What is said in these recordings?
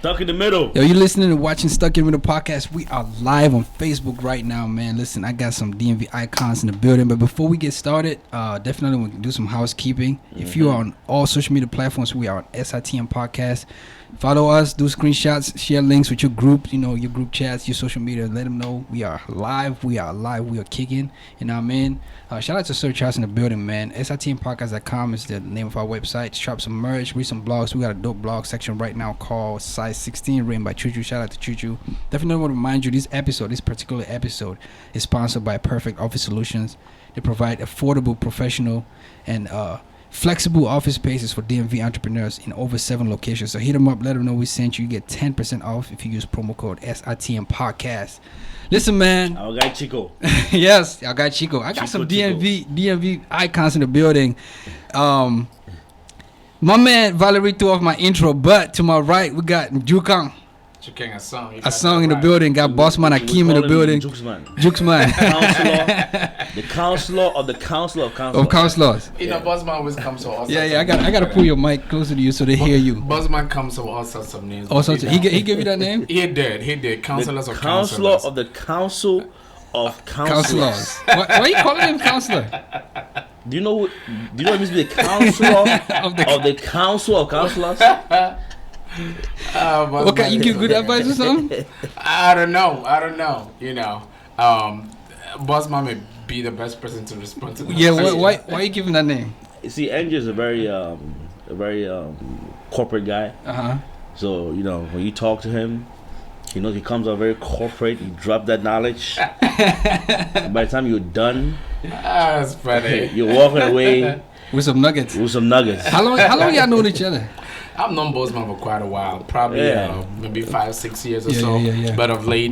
Stuck in the Middle. Yo, you listening and watching Stuck in the Middle podcast. We are live on Facebook right now, man. Listen, I got some DMV icons in the building. But before we get started, definitely we can do some housekeeping. If you are on all social media platforms, we are on SITM Podcast. Follow us, do screenshots, share links with your group, your group chats, your social media. Let them know we are live. We are kicking. You know what I mean? Shout out to Search House in the building, man. SITMpodcast.com is the name of our website. Shop some merch, read some blogs. We got a dope blog section right now called Size 16, written by Choo. Shout out to Choo. Definitely want to remind you, this particular episode is sponsored by Perfect Office Solutions. They provide affordable, professional, and flexible office spaces for DMV entrepreneurs in over 7 locations. So hit them up, let them know we sent you. You get 10% off if you use promo code SITM Podcast. Listen, man. Our guy Chico. Yes, our guy Chico. I got some DMV icons in the building. My man Valery threw off my intro, but to my right we got Njukang. Asong in the building. Got Bossman, Akim in the building. Juxman. The counselor of the council of counselors. Of counselors. Bossman always comes to us. Yeah. I got to pull your mic closer to you so they hear you. Bossman comes with all sorts of names. All sorts. He gave you that name? He did. Counselors of counselor counselors. of the council of counselors. Why you calling him counselor? Do you know what it means to be the counselor of the council of counselors? Okay, you give good advice or something? I don't know. Bossman may be the best person to respond to that. Yeah, why are you giving that name? See, Andrew is a very corporate guy. So when you talk to him, he comes out very corporate. You drop that knowledge. By the time you're done, that's funny. You're walking away with some nuggets. How long y'all known each other? I've known Bossman for quite a while, probably maybe 5-6 years or so. Yeah. But of late,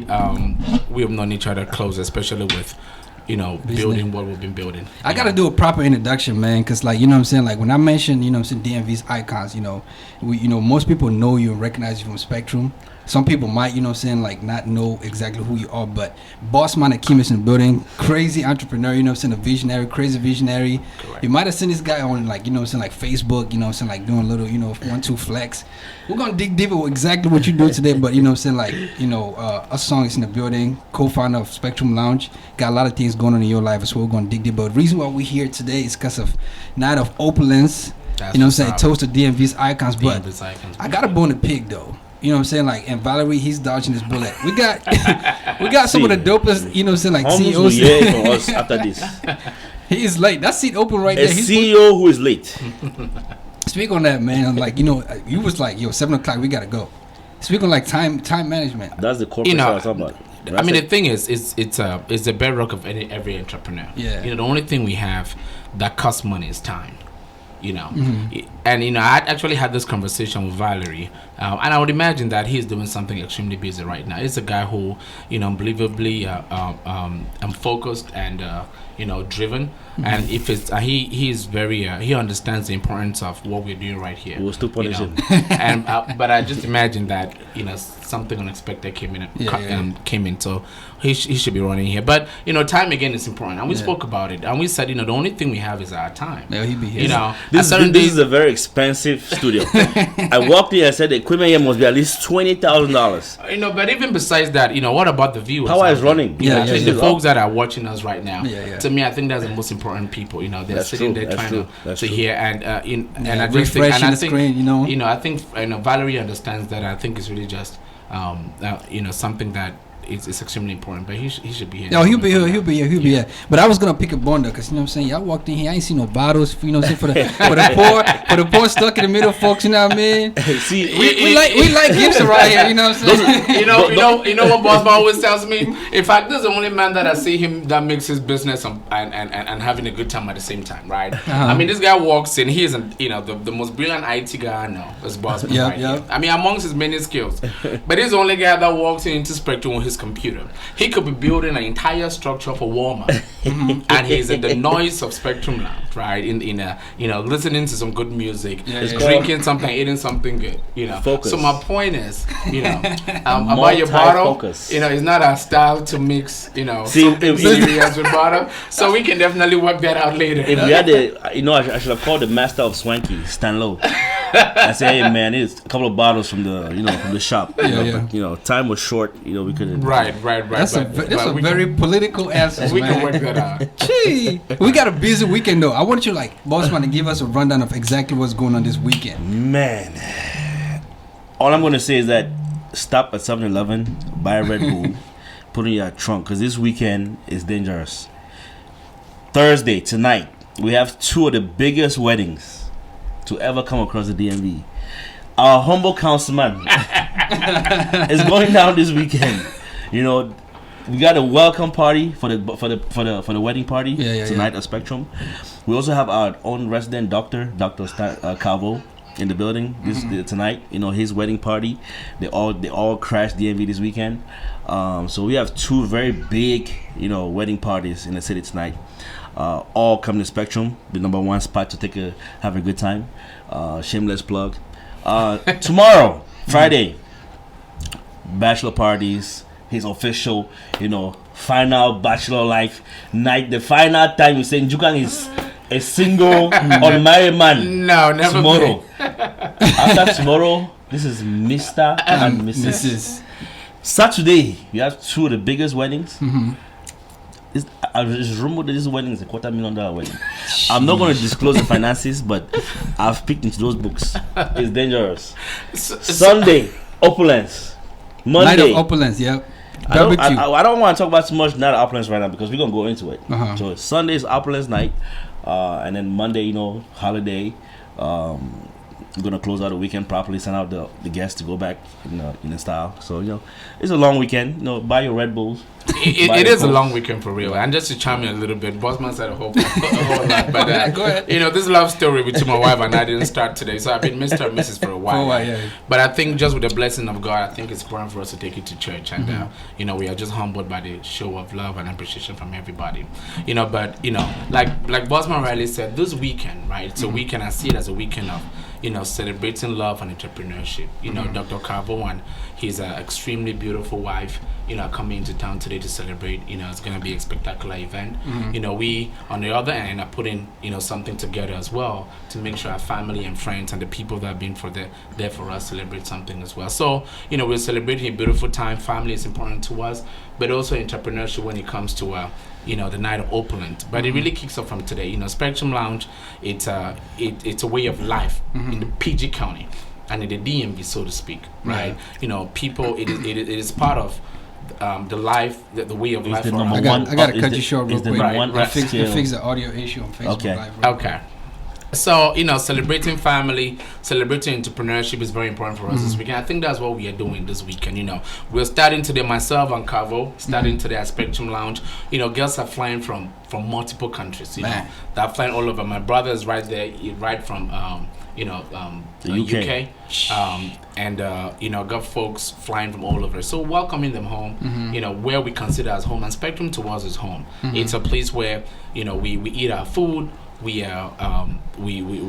we have known each other close, especially with, building what we've been building. I gotta do a proper introduction, man, because like what I'm saying, like when I mention DMV's icons, most people know you and recognize you from Spectrum. Some people might, like not know exactly who you are, but Bossman Akim is in the building. Crazy entrepreneur, a visionary, crazy visionary. Correct. You might have seen this guy on like, like Facebook, like doing a little, 1-2 flex. We're going to dig deeper with exactly what you do today, but Asong is in the building, co-founder of Spectrum Lounge. Got a lot of things going on in your life as well. We're going to dig deeper. But the reason why we're here today is because of Night of Opulence. Toast to DMV's icons. But I got a bone to pick though. And Valery, he's dodging his bullet. We got some of the dopest, like Holmes CEOs. will hear from us after this. He is late. That seat open right there. A CEO who is late. Speak on that, man. I'm like, you was like, 7 o'clock, we gotta go. Speak on like time management. That's the corporate I was talking about. The thing is, it's the bedrock of every entrepreneur. Yeah. The only thing we have that costs money is time. Mm-hmm. And I actually had this conversation with Valery, and I would imagine that he's doing something extremely busy right now. He's a guy who, unbelievably focused and driven, mm-hmm. and if it's he is very he understands the importance of what we're doing right here. We'll still punish him. And but I just imagine that something unexpected came in, so he should be running here. But time again is important, and we spoke about it, and we said the only thing we have is our time. Yeah, he'd be here. This is a very expensive studio. I walked in and said the equipment here must be at least $20,000. But even besides that, what about the viewers? Power is running. The folks that are watching us right now. Yeah. To me, I think that's the most important people. They're that's sitting true. there trying to hear and I just refreshing think, the screen. I think Valery understands that. I think it's really just something that it's extremely important, but he should be here. No, he'll be here. But I was gonna pick a bond because y'all walked in here. I ain't seen no bottles. For the poor stuck in the middle folks. You know what I mean? See, we like gifts around here. You know what I'm saying? You know what Bossman always tells me. In fact, this is the only man that I see him that makes his business and having a good time at the same time, right? I mean, this guy walks in. He is the most brilliant IT guy I know. Is Bossman. Here. I mean, amongst his many skills, but he's the only guy that walks into Spectrum with his computer. He could be building an entire structure for Walmart, and he's in the noise of Spectrum Lounge, right? In listening to some good music, drinking something, eating something good. Focus. So my point is, about your bottle, it's not our style to mix, something serious with bottle. So we can definitely work that out later. If we had I should have called the master of swanky, Stan Lowe. I say, hey man, it's a couple of bottles from the shop. But, time was short. We couldn't. Right. That's a very political answer. We can work that out. Gee, we got a busy weekend though. I want you, Bossman, to give us a rundown of exactly what's going on this weekend. Man, all I'm gonna say is that stop at 7-Eleven, buy a Red Bull, put it in your trunk, because this weekend is dangerous. Thursday, tonight, we have 2 of the biggest weddings to ever come across the DMV. Our humble councilman is going down this weekend. We got a welcome party for the wedding party tonight at Spectrum. We also have our own resident Dr. Calvo in the building tonight. His wedding party. They all crashed DMV this weekend. So we have 2 very big wedding parties in the city tonight. All come to Spectrum, the number one spot to have a good time. Shameless plug. Tomorrow, Friday, bachelor parties. His official, final bachelor life night. The final time you say Njukang is a single unmarried man. No, never. Tomorrow. After tomorrow, this is Mr. and Mrs. Saturday, we have 2 of the biggest weddings. It's rumored that this wedding is a $250,000 wedding. I'm not going to disclose the finances, but I've peeked into those books. It's dangerous. Sunday, Opulence. Monday, Night of Opulence, yep. I don't want to talk about too much Night of Opulence right now because we're going to go into it. So Sunday is Opulence night, and then Monday, holiday. I'm gonna close out the weekend properly, send out the guests to go back in style. So it's a long weekend. Buy your Red Bulls. It is a long weekend for real. And just to chime in a little bit, Bossman said a whole lot. But go ahead. This love story between my wife and I didn't start today. So I've been Mr. and Mrs. for a while. But I think just with the blessing of God, I think it's important for us to take it to church. And we are just humbled by the show of love and appreciation from everybody. But like Bossman rightly said, this weekend, right? It's a weekend. I see it as a weekend of celebrating love and entrepreneurship. Dr. Carbo and his extremely beautiful wife, coming into town today to celebrate. It's going to be a spectacular event. We, on the other end, are putting, something together as well to make sure our family and friends and the people that have been there for us celebrate something as well. So, we're celebrating a beautiful time. Family is important to us, but also entrepreneurship when it comes to the night of Opulence. But it really kicks off from today. Spectrum Lounge, it's a way of life in the PG County and in the DMV, so to speak, right? People, it is part of the life, the way of life. I got to cut you short real quick. Fix the audio issue on Facebook Live. Okay. So, celebrating family, celebrating entrepreneurship is very important for us this weekend. I think that's what we are doing this weekend. We're starting today, myself and Cavo, starting today at Spectrum Lounge. Girls are flying from multiple countries. They're flying all over. My brother is right there, right from the UK. And got folks flying from all over. So welcoming them home, where we consider as home. And Spectrum to us is home. It's a place where, we eat our food. We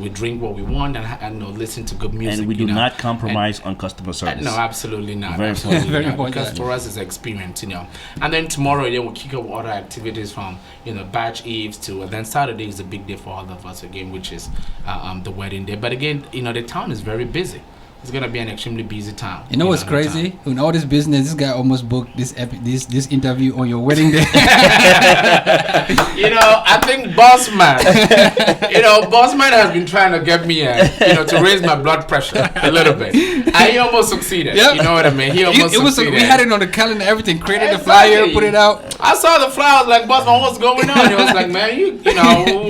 drink what we want and listen to good music. And we do not compromise on customer service. No, absolutely not. Very important. Very important. Because for us, it's experience, And then tomorrow, we'll kick off other activities from, batch eves to, then Saturday is a big day for all of us again, which is the wedding day. But again, the town is very busy. It's gonna be an extremely busy time. What's crazy? In all this business, this guy almost booked this interview on your wedding day. I think Bossman. Bossman has been trying to get me, to raise my blood pressure a little bit, and he almost succeeded. Yep. You know what I mean? He almost succeeded. We had it on the calendar, everything. Created the flyer, put it out. I saw the flyer. I was like, Bossman, what's going on? He was like, man,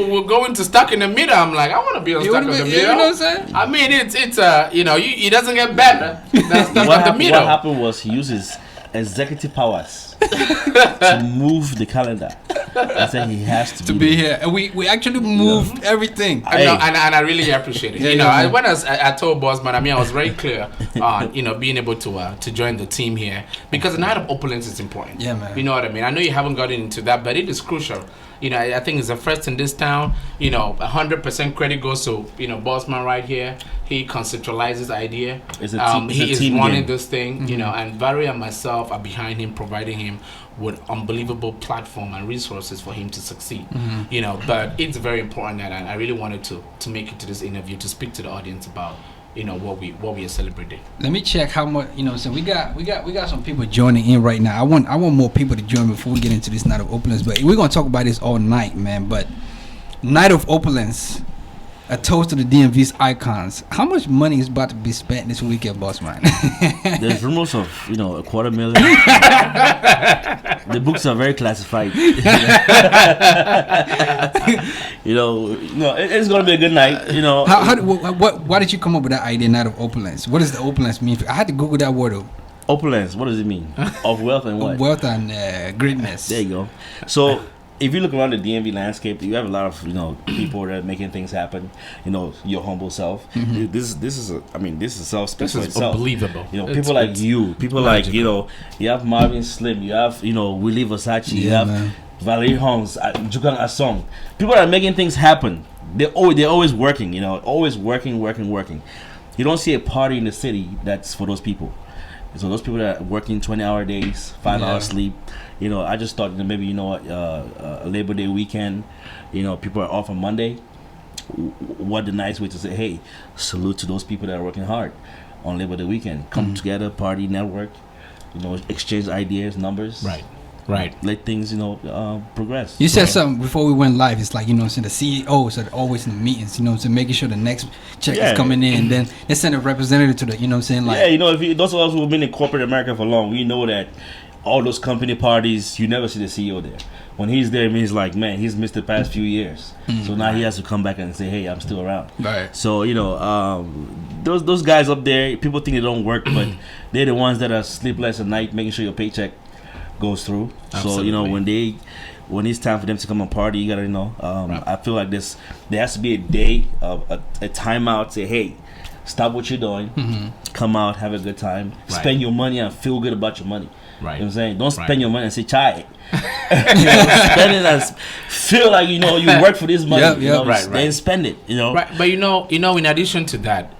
we're going to Stuck in the Middle. I'm like, I want to be on Stuck in the Middle. You know what I'm saying? I mean, it doesn't get better. That's what happened was he uses executive powers to move the calendar. I said he has to be here. And we actually moved everything. And I really appreciate it. When I told Bossman, I was very clear on being able to join the team here because the night of opulence is important. Yeah, man. You know what I mean? I know you haven't gotten into that, but it is crucial. I think it's the first in this town. 100% credit goes to Bossman right here. He conceptualizes the idea. He is running this thing. And Valery and myself are behind him, providing him with unbelievable platform and resources for him to succeed. But it's very important that I really wanted to make it to this interview to speak to the audience about what we are celebrating. Let me check how much. So we got some people joining in right now. I want more people to join before we get into this night of opulence. But we're gonna talk about this all night, man. But night of opulence, a toast to the DMV's icons. How much money is about to be spent this weekend, Bossman? There's rumors of $250,000. The books are very classified. It's gonna be a good night. Why did you come up with that idea, night of opulence? What does the opulence mean? I had to Google that word. Opulence. What does it mean? Of wealth and what? Of wealth and greatness. There you go. So, if you look around the DMV landscape, you have a lot of people that are making things happen. Your humble self. Mm-hmm. This is self-speaks This for is itself. unbelievable. People like you, people magical. like you have Marvin Slim, you have Willie Versace, you have Valery Holmes, Njukang, Asong. People that are making things happen. They're always working. Always working. You don't see a party in the city that's for those people. So those people that are working 20-hour days, 5 hours sleep. I just thought maybe Labor Day weekend, people are off on Monday. What a nice way to say, hey, salute to those people that are working hard on Labor Day weekend. Come together, party, network, exchange ideas, numbers. Right. Let things progress. You said something before we went live. It's like the CEOs are always in the meetings. Making sure the next check is coming in, and then they send a representative to the. If those of us who've been in corporate America for long, we know that all those company parties, you never see the CEO there. When he's there, it means he's missed the past few years. So now he has to come back and say, hey, I'm still around. Right. So, those guys up there, people think they don't work, but they're the ones that are sleepless at night, making sure your paycheck goes through. Absolutely. So, when it's time for them to come and party, you gotta, I feel like there has to be a day of a timeout, say, hey, stop what you're doing, come out, have a good time, spend your money and feel good about your money. Right. You know what I'm saying? Don't spend your money and say chai. Spend it and feel like you work for this money. Then spend it. Right. But in addition to that,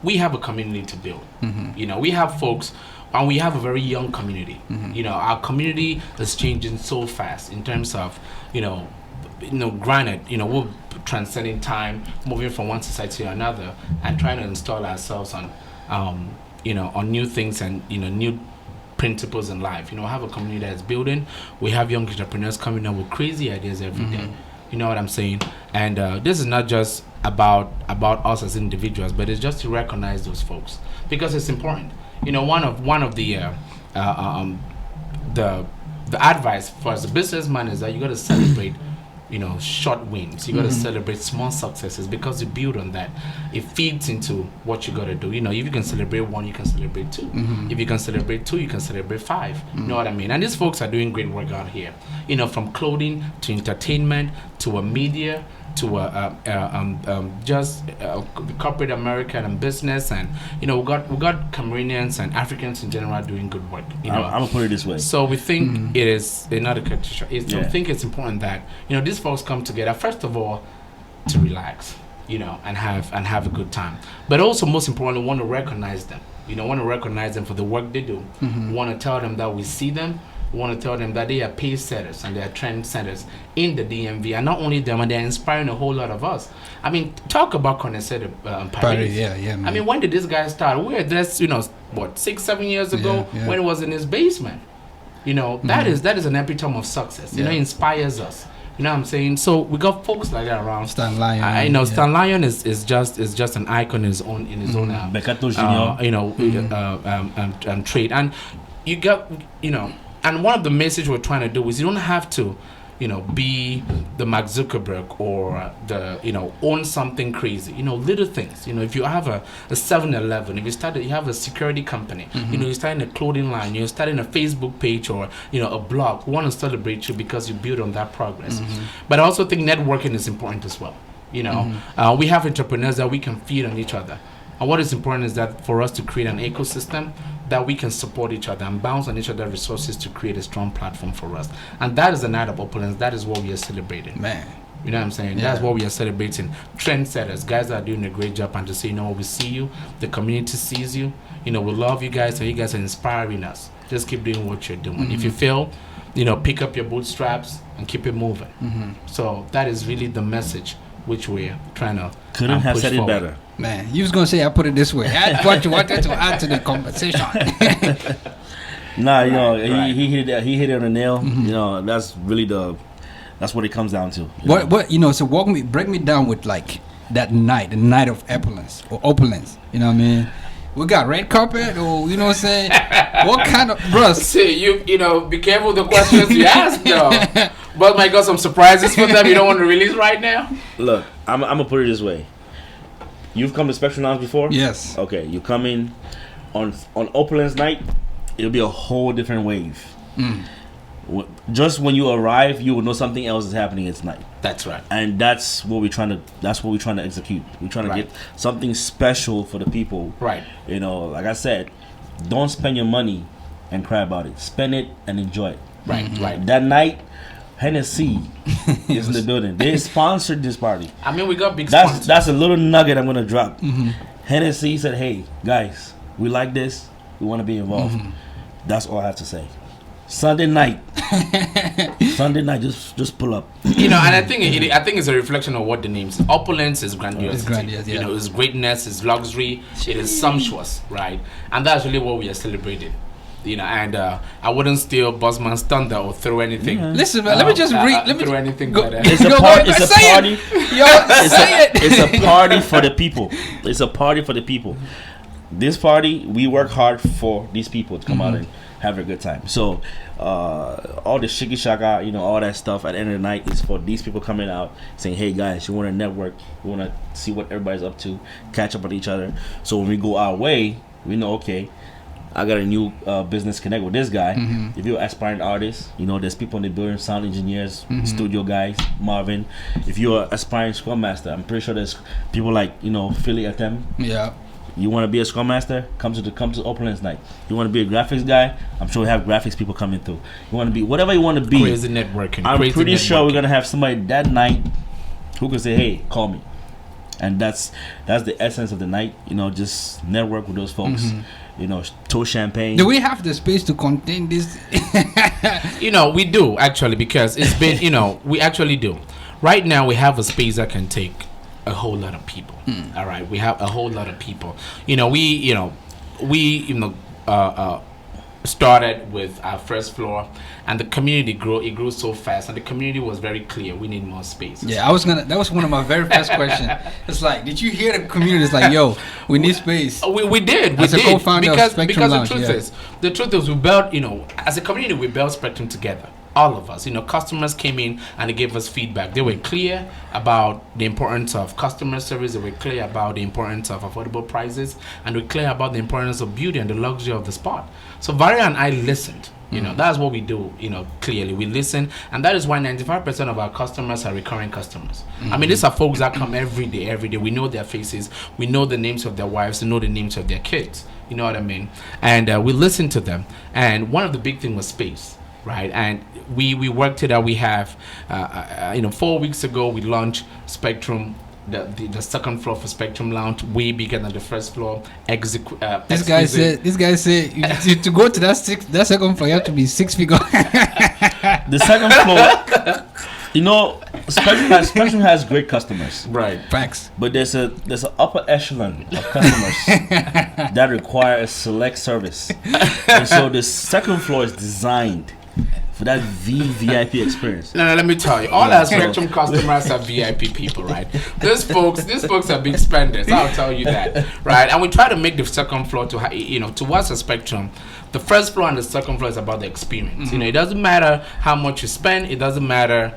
we have a community to build. We have folks, and we have a very young community. Our community is changing so fast in terms of granted, we're transcending time, moving from one society to another, and trying to install ourselves on on new things and new principles in life. We have a community that's building. We have young entrepreneurs coming up with crazy ideas every day. You know what I'm saying? And this is not just about us as individuals, but it's just to recognize those folks because it's important. One of the advice for as a businessman is that you got to celebrate short wins. You got to celebrate small successes because you build on that. It feeds into what you got to do. If you can celebrate one, you can celebrate two. If you can celebrate two, you can celebrate five. You know what I mean? And these folks are doing great work out here. From clothing to entertainment to a media to just corporate America and business, and we got Cameroonians and Africans in general doing good work. I'm gonna put it this way. So we think it is not a competition. We think it's important that these folks come together first of all to relax, and have a good time. But also, most importantly, want to recognize them. Want to recognize them for the work they do. Want to tell them that we see them. Want to tell them that they are pace setters and they are trend setters in the DMV, and not only them, and they're inspiring a whole lot of us. I mean, talk about Connaisseur Paris. Yeah, man. I mean, when did this guy start? We were there, 6-7 years ago when it was in his basement. That is an epitome of success. It inspires us. You know what I'm saying? So we got folks like that around. Stan Lion. Stan Lion is just an icon in his own Becato Jr. Trade, and you got and one of the message we're trying to do is you don't have to be the Mark Zuckerberg or the own something crazy. Little things. If you have a 7-Eleven, if you have a security company, you're starting a clothing line, you're starting a Facebook page or a blog. We want to celebrate you because you build on that progress. But I also think networking is important as well. We have entrepreneurs that we can feed on each other. And what is important is that for us to create an ecosystem that we can support each other and bounce on each other's resources to create a strong platform for us. And that is the night of opulence. That is what we are celebrating. Man. You know what I'm saying? Yeah. That's what we are celebrating. Trendsetters, guys that are doing a great job, and to say, we see you, the community sees you, we love you guys, and you guys are inspiring us. Just keep doing what you're doing. If you fail, pick up your bootstraps and keep it moving. So that is really the message which we're trying to couldn't have push said forward. it better. Man, you was gonna say I put it this way. I want to add to the conversation. Nah, you know, Right. he hit it on the nail. You know, that's really that's what it comes down to. you know. What you know? So break me down with like that night, the night of opulence or opulence. You know what I mean? We got red carpet, or you know what I'm saying? What kind of bruh? See, you know, be careful the questions you ask, though. But I got some surprises for them you don't want to release right now. Look, I'm gonna put it this way. You've come to Spectrum Lounge before? Yes. Okay, you come in on Opulence night. It'll be a whole different wave. Just when you arrive, you will know something else is happening at night. That's right. And that's what we're trying to execute. We're trying to Right. get something special for the people. Right. You know, like I said, don't spend your money and cry about it. Spend it and enjoy it. Right, right. That night, Hennessy is in the building. They sponsored this party. I mean, we got big sponsors. That's a little nugget I'm gonna drop. Hennessy said, "Hey guys, we like this. We want to be involved." That's all I have to say. Sunday night, just pull up. You know, and I think it's a reflection of what the name is. Opulence is grandiosity. It's grandiose, yeah. You know, it's greatness, it's luxury, it is sumptuous, right? And that's really what we are celebrating. You know, and I wouldn't steal Bossman's thunder or throw anything. Listen, man. Let me just read. Let me throw anything. go. But, It's a party. It's a party. Yo, say it. It's a party for the people. It's a party for the people. This party, we work hard for these people to come out and have a good time. So, all the shiki shaka, you know, all that stuff at the end of the night is for these people coming out saying, "Hey guys, you want to network? You want to see what everybody's up to, catch up on each other." So when we go our way, we know, okay, I got a new business connect with this guy. If you're an aspiring artist, you know, there's people in the building, sound engineers, studio guys, Marvin. If you're an aspiring scrum master, I'm pretty sure there's people like, you know, Philly Akim. Yeah. You want to be a scrum master? Come to Opulence night. You want to be a graphics guy? I'm sure we have graphics people coming through. You want to be whatever you want to be. Crazy networking. I'm crazy pretty sure networking. we're gonna have somebody that night who can say, "Hey, call me," and that's the essence of the night. You know, just network with those folks. You know, toe champagne. Do we have the space to contain this? You know, we do actually, because it's been, you know, we actually do. Right now, we have a space that can take a whole lot of people. All right, we have a whole lot of people. You know, we started with our first floor, and the community grew. It grew so fast, and the community was very clear. We need more space. Yeah, that was one of my very first questions. It's like, did you hear the community? It's like, yo, we need space. We did. We As a did. co-founder of Spectrum because Lounge, the truth is we built, you know, as a community, we built Spectrum together. All of us, you know, customers came in and they gave us feedback. They were clear about the importance of customer service. They were clear about the importance of affordable prices, and we're clear about the importance of beauty and the luxury of the spot. So Valery and I listened. You know, that's what we do. You know, clearly we listen, and that is why 95% of our customers are recurring customers. I mean, these are folks that come every day. Every day, we know their faces, we know the names of their wives, we know the names of their kids. You know what I mean? And we listen to them. And one of the big things was space. Right, and we worked it out. We have, 4 weeks ago we launched Spectrum, the second floor for Spectrum Lounge, way bigger than the first floor. This guy said to go to that second floor, you have to be 6 feet. The second floor, you know, Spectrum has great customers. Right. Facts. But there's an upper echelon of customers that require a select service, and so the second floor is designed for that VIP experience. No, let me tell you, all our Spectrum customers are VIP people, right? These folks are big spenders. I'll tell you that, right? And we try to make the second floor towards a Spectrum. The first floor and the second floor is about the experience. You know, it doesn't matter how much you spend. It doesn't matter,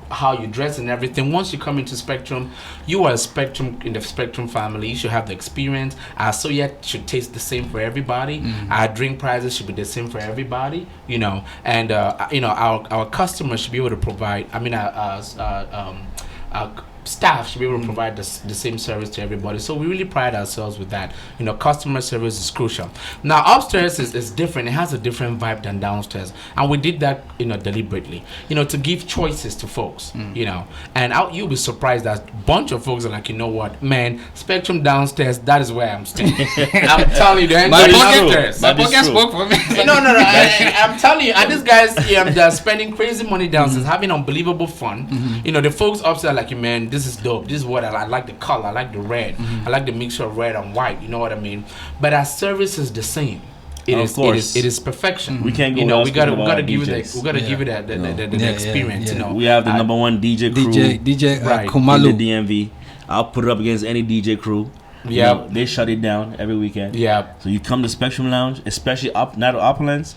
how you dress and everything. Once you come into Spectrum, you are a Spectrum in the Spectrum family. You should have the experience. Our soya should taste the same for everybody. Our drink prices should be the same for everybody. You know, and our customers should be able to provide. I mean, our staff should be able to provide the same service to everybody. So we really pride ourselves with that. You know, customer service is crucial. Now upstairs is different. It has a different vibe than downstairs, and we did that, you know, deliberately, you know, to give choices to folks. You know, and you'll be surprised that a bunch of folks are like, you know what, man, Spectrum downstairs, that is where I'm staying. I'm telling you, My podcast spoke for me. No. I'm telling you, and these guys, they're spending crazy money downstairs, having unbelievable fun. You know, the folks upstairs are like, man, this is dope. This is what I like the color. I like the red. I like the mixture of red and white. You know what I mean? But our service is the same. It is perfection. We can't go. We gotta give it the experience. You know, we have the number one DJ crew, DJ right, Kumalu. in the DMV. I'll put it up against any DJ crew. Yeah, they shut it down every weekend. Yeah. So you come to Spectrum Lounge, especially not Opulence.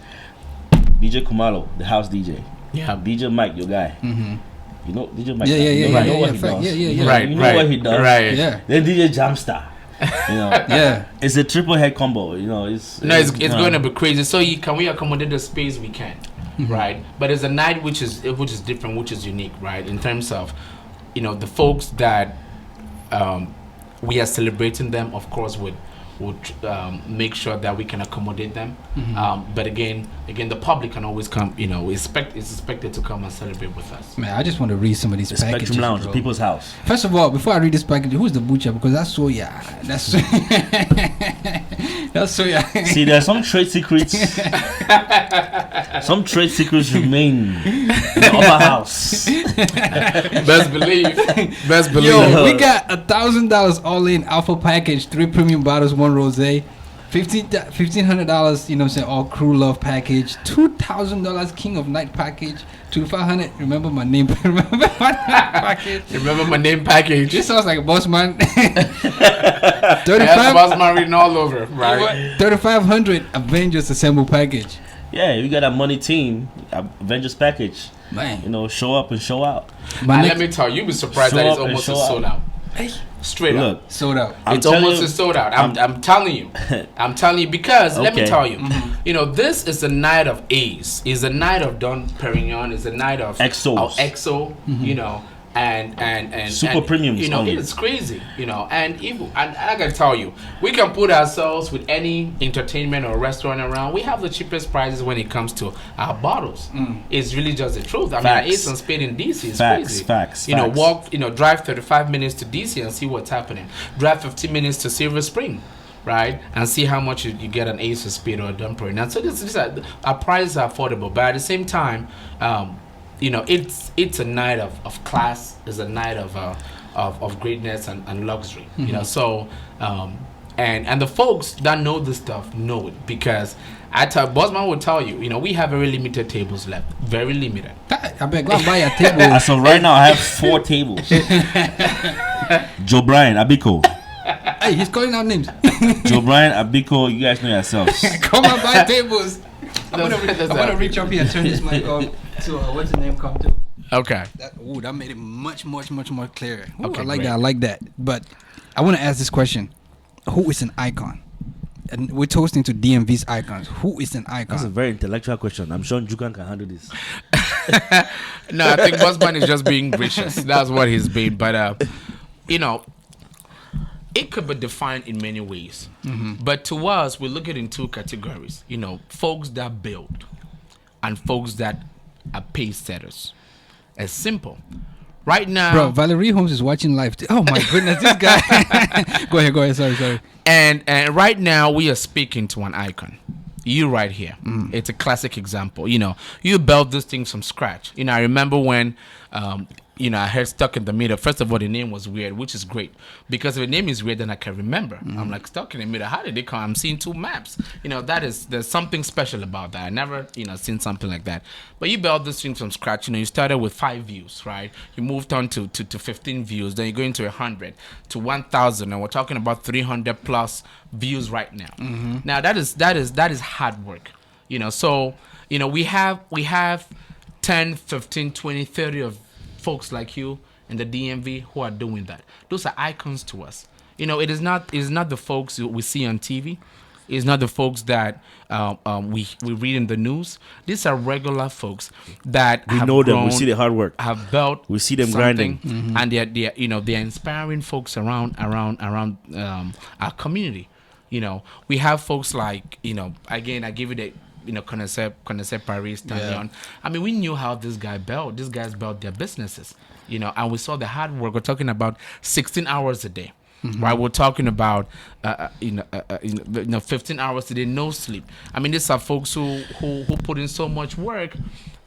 DJ Kumalo, the house DJ. Yeah. DJ Mike, your guy. You know DJ Mike. Yeah. Right. You know what he does. Right. You know what he does. Right. Yeah. Then DJ Jamstar. You know. Yeah. It's a triple head combo. You know. It's going to be crazy. So can we accommodate the space we can, right? But it's a night which is different, which is unique, right? In terms of, the folks that we are celebrating them, of course, would make sure that we can accommodate them. But again, the public can always come. Is expected to come and celebrate with us. Man, I just want to read some of these packages. Spectrum Lounge, bro. people's house. First of all, before I read this package, who's the butcher? Because that's so that's so See, there are some trade secrets. Some trade secrets remain in the upper house. Best believe. Yo, we got $1,000 all in alpha package, 3 premium bottles, 1 rosé, $1,500. You know what I'm saying? All crew love package, $2,000 King of Night package, $2,500. Remember my name? Remember my package? Remember my name package. This sounds like a Bossman. 35. Bossman written all over, right? 3,500 Avengers Assemble package. Yeah, we got a money team, Avengers package. Man, show up and show out. Let me tell you, you'll be surprised that it's almost sold out. Straight up, sold out. It's almost sold out. I'm telling you. I'm telling you because let me tell you. This is a night of A's. It's a night of Don Perignon. It's a night of XO. And super premium. It's crazy. And I gotta tell you, we can put ourselves with any entertainment or restaurant around. We have the cheapest prices when it comes to our bottles. It's really just the truth. I mean, Ace and Spade in DC is crazy. Facts. Drive 35 minutes to DC and see what's happening. Drive 15 minutes to Silver Spring, right, and see how much you get an Ace of Spade or a Dumper. And so our prices are affordable, but at the same time, it's a night of class. It's a night of greatness and luxury. So and the folks that know this stuff know it because Bossman will tell you. We have very limited tables left. Very limited. I better go and buy a table. So right now I have 4 tables. Joe Brian Abiko. Hey, he's calling out names. Joe Brian Abiko, you guys know yourselves. Come and buy tables. I'm gonna reach up here and turn this mic on to what's the name come to. Okay. That made it much more clearer. Ooh, Okay, I like that. But I want to ask this question: who is an icon? And we're toasting to DMV's icons. Who is an icon? That's a very intellectual question. I'm sure Njukang can handle this. No, I think Bossman is just being gracious. That's what he's being. But it could be defined in many ways. But to us, we look at it in 2 categories. Folks that build and folks that are pace setters. It's simple. Right now, bro, Valery Holmes is watching live. Oh my goodness, this guy. Go ahead. Sorry. And right now, we are speaking to an icon. You right here. It's a classic example. You built this thing from scratch. I remember when I heard Stuck in the Middle. First of all, the name was weird, which is great. Because if the name is weird, then I can remember. I'm like, Stuck in the Middle. How did it come? I'm seeing 2 maps. There's something special about that. I never, seen something like that. But you built this thing from scratch. You started with 5 views, right? You moved on to 15 views. Then you're going to 100, to 1,000. And we're talking about 300 plus views right now. Now, that is hard work. So, we have 10, 15, 20, 30 of folks like you in the DMV who are doing that. Those are icons to us. It is not the folks we see on TV. It's not the folks that we read in the news. These are regular folks that we know them. We see the hard work. Have built. We see them grinding, and they're inspiring folks around our community. We have folks like again I give it a Connaisseur Paris, Tanyon. I mean, we knew how this guy built. These guys built their businesses, and we saw the hard work. We're talking about 16 hours a day, right? We're talking about 15 hours a day, no sleep. I mean, these are folks who put in so much work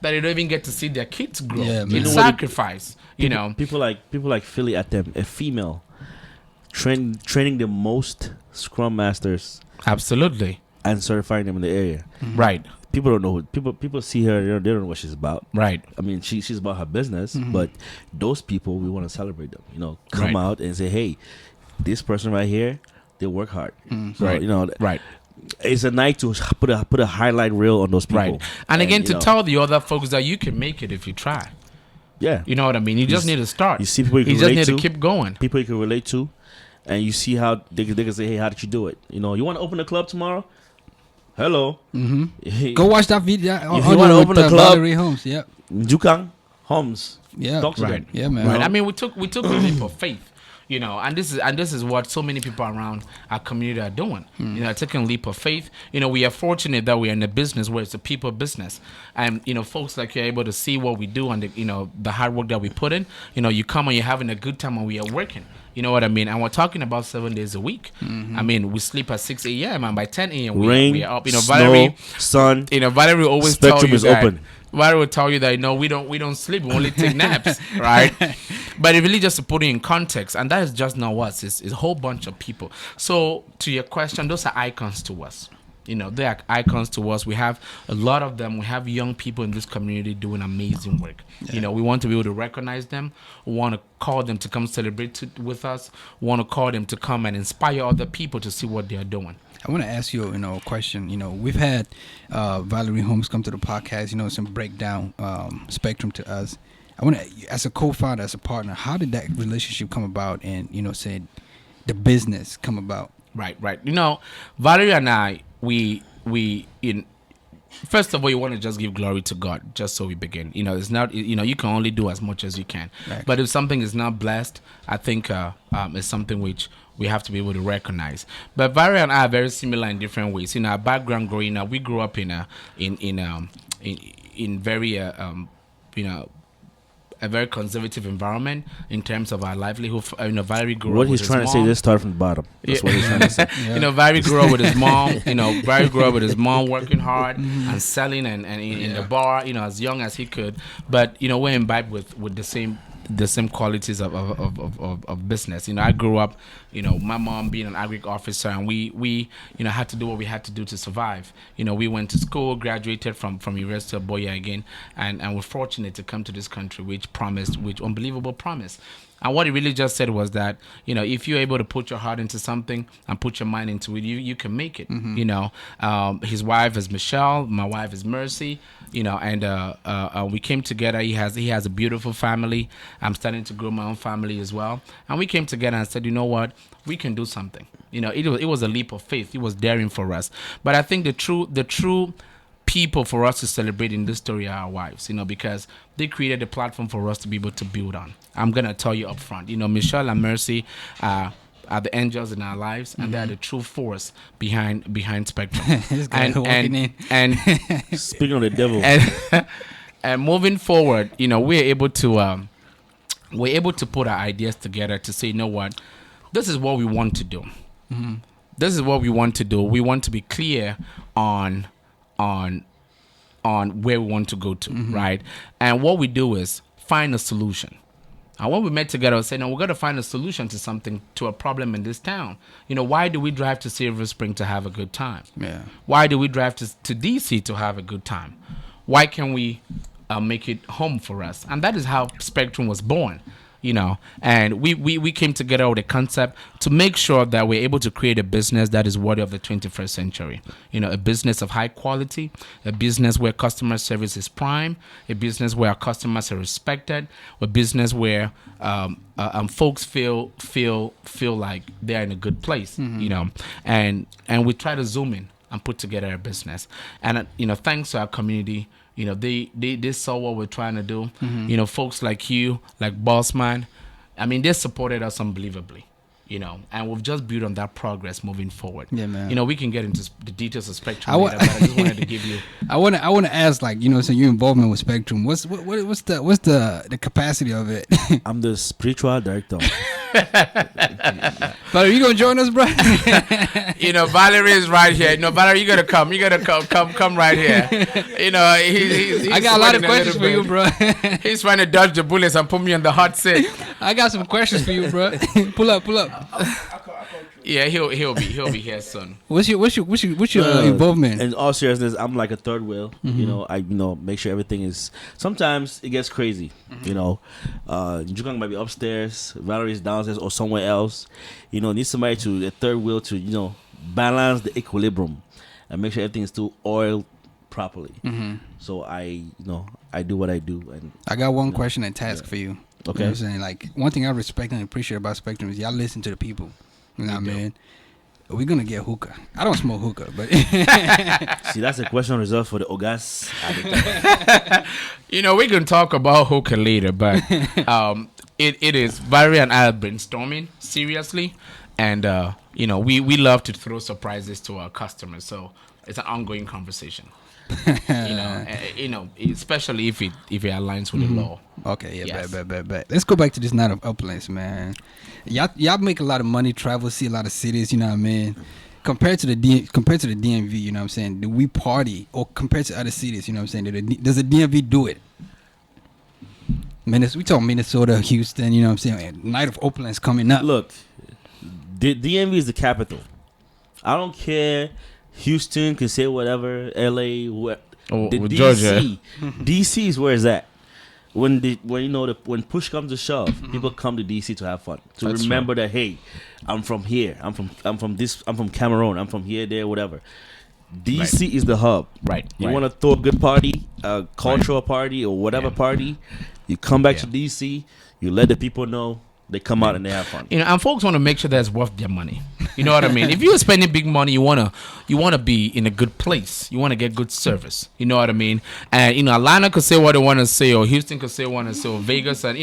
that they don't even get to see their kids grow. Yeah, man. It's sacrifice. People like Philly at them, a female training the most scrum masters. Absolutely. And certifying them in the area. Right. People don't know people see her, they don't know what she's about. Right. I mean, she's about her business, but those people, we want to celebrate them. Come out and say, hey, this person right here, they work hard. So right. It's a night to put a highlight reel on those people. Right. And again, to tell the other folks that you can make it if you try. Yeah. You know what I mean? You just need to start. You see people you can just relate need to. to keep going. People you can relate to. And you see how they can say, hey, how did you do it? You want to open a club tomorrow? Hello. Go watch that video. If you want to open a club, Valery Holmes. Yep. Njukang, Holmes. Yeah. Talk to them. Yeah, man. Right. I mean, we took a leap of faith. And this is what so many people around our community are doing. Taking a leap of faith. We are fortunate that we are in a business where it's a people business, and folks like you're able to see what we do and the hard work that we put in. You come and you're having a good time and we are working. You know what I mean? And we're talking about 7 days a week. I mean, we sleep at 6 a.m. and by 10 a.m. we are up. Valery, sun. Valery always spectrum tell you is that. Open. Valery will tell you that we don't sleep. We only take naps, right? But it really just to put it in context, and that is just not us. It's a whole bunch of people. So to your question, those are icons to us. They are icons to us. We have a lot of them. We have young people in this community doing amazing work. Yeah. We want to be able to recognize them. We want to call them to come celebrate with us. We want to call them to come and inspire other people to see what they are doing. I want to ask you, a question. We've had Valery Holmes come to the podcast. Some breakdown Spectrum to us. I want to, as a co-founder, as a partner, how did that relationship come about, and say the business come about? Right. Valery and I, we first of all, you want to just give glory to God, just so we begin. It's not, you can only do as much as you can. Right. But if something is not blessed, I think it's something which we have to be able to recognize. But Valery and I are very similar in different ways. Our background growing up, we grew up in very a very conservative environment in terms of our livelihood. Valery grew up with his mom. What he's trying to say, let's start from the bottom. That's what he's trying to say. Valery grew up with his mom. Valery grew up with his mom working hard and selling and in the bar, as young as he could. But, we're imbibed with the same qualities of business. I grew up, my mom being an agric officer, and we had to do what we had to do to survive. We went to school, graduated from University of Boya again, and we're fortunate to come to this country, which unbelievable promise. And what he really just said was that, if you're able to put your heart into something and put your mind into it, you can make it. His wife is Michelle, my wife is Mercy, and we came together. He has a beautiful family. I'm starting to grow my own family as well. And we came together and said, you know what, we can do something. It was a leap of faith. It was daring for us. But I think the true people for us to celebrate in this story are our wives, because they created a platform for us to be able to build on. I'm going to tell you up front, Michelle and Mercy are the angels in our lives, and they're the true force behind Spectrum. and speaking of the devil, and moving forward, we're able to put our ideas together to say, you know what, this is what we want to do. This is what we want to do. We want to be clear on where we want to go to, right? And what we do is find a solution. And when we met together, we said, no, we're going to find a solution to something, to a problem in this town. Why do we drive to Silver Spring to have a good time? Yeah. Why do we drive to DC to have a good time? Why can't we make it home for us? And that is how Spectrum was born. And we came together with a concept to make sure that we're able to create a business that is worthy of the 21st century. A business of high quality, a business where customer service is prime, a business where our customers are respected, a business where folks feel like they're in a good place, and we try to zoom in and put together a business. And thanks to our community, they saw what we're trying to do. Folks like you, like Bossman, they supported us unbelievably. and we've just built on that progress moving forward. Yeah, man. We can get into the details of Spectrum later, but I just wanted to give you. I want to ask, like, so your involvement with Spectrum, what's the capacity of it? I'm the spiritual director. But are you gonna join us, bro? Valery is right here. Valery, you gotta come. You gotta come right here. He's I got a lot of questions for you, bro. He's trying to dodge the bullets and put me on the hot seat. I got some questions for you, bro. Pull up. Yeah, he'll be here soon. What's your involvement? In all seriousness, I'm like a third wheel. I make sure everything is. Sometimes it gets crazy. Njukang might be upstairs, Valery's downstairs, or somewhere else. Need somebody to a third wheel to balance the equilibrium and make sure everything is still oiled properly. So I do what I do. And I got one question and task for you. Okay. You know what I'm saying? Like, one thing I respect and appreciate about Spectrum is y'all listen to the people. You know what I mean? We're going to get hookah. I don't smoke hookah, but... See, that's a question reserved for the Ogas. We can talk about hookah later, but it is... Valery and I are brainstorming seriously, and, we love to throw surprises to our customers, so it's an ongoing conversation. Especially if it aligns with the law. Okay, yeah, yes. Bet. Let's go back to this night of Opulence, man. Y'all make a lot of money, travel, see a lot of cities. You know what I mean? Compared to the DMV, you know what I'm saying? Do we party, or compared to other cities? You know what I'm saying? Does the DMV do it? We talk Minnesota, Houston. You know what I'm saying? Night of Opulence coming up. Look, the DMV is the capital. I don't care. Houston can say whatever. LA, the DC, Georgia. DC is where it's at. When push comes to shove, people come to DC to have fun, to remember that, hey, I'm from here. I'm from Cameroon. I'm from here, there, whatever. DC is the hub. Right. You want to throw a good party, a cultural party, or whatever party. You come back to DC. You let the people know. They come out and they have fun. And folks want to make sure that's worth their money. You know what I mean? If you're spending big money, you wanna be in a good place. You want to get good service. You know what I mean? And Atlanta could say what they want to say, or Houston could say what they want to say, or Vegas, and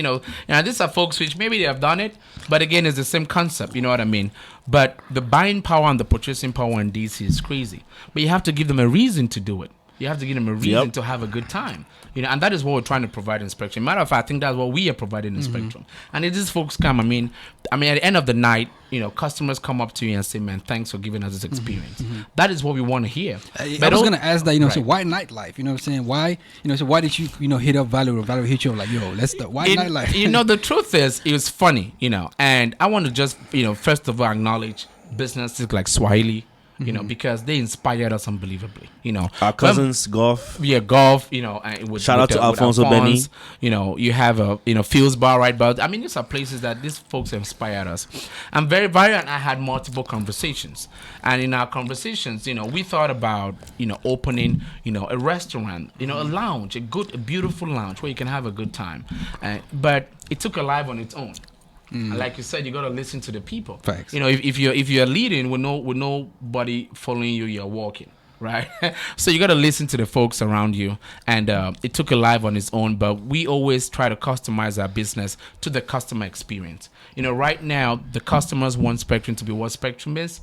these are folks which maybe they have done it, but again, it's the same concept. You know what I mean? But the buying power and the purchasing power in DC is crazy. But you have to give them a reason to do it. You have to give them a reason to have a good time. And that is what we're trying to provide in Spectrum. Matter of fact, I think that's what we are providing in Spectrum. And if these folks come, I mean, at the end of the night, customers come up to you and say, "Man, thanks for giving us this experience." That is what we want to hear. I was gonna ask that, so why nightlife? You know what I'm saying? Why, so why did you, hit up Valery? Valery hit you up like, "Yo, let's start." Why nightlife? The truth is, it was funny, and I want to just, first of all, acknowledge businesses like Swahili. Because they inspired us unbelievably. Our cousins, golf. Yeah, golf. Shout out to Alfonso Benny. You have Fields Bar right, but these are places that these folks inspired us. And Valery and I had multiple conversations, and in our conversations, we thought about opening a restaurant, a lounge, a beautiful lounge where you can have a good time, but it took a life on its own. And like you said, you got to listen to the people. Facts. If you're leading with nobody following you, you're walking, right? So you got to listen to the folks around you. And it took a life on its own, but we always try to customize our business to the customer experience. Right now the customers want Spectrum to be what Spectrum is.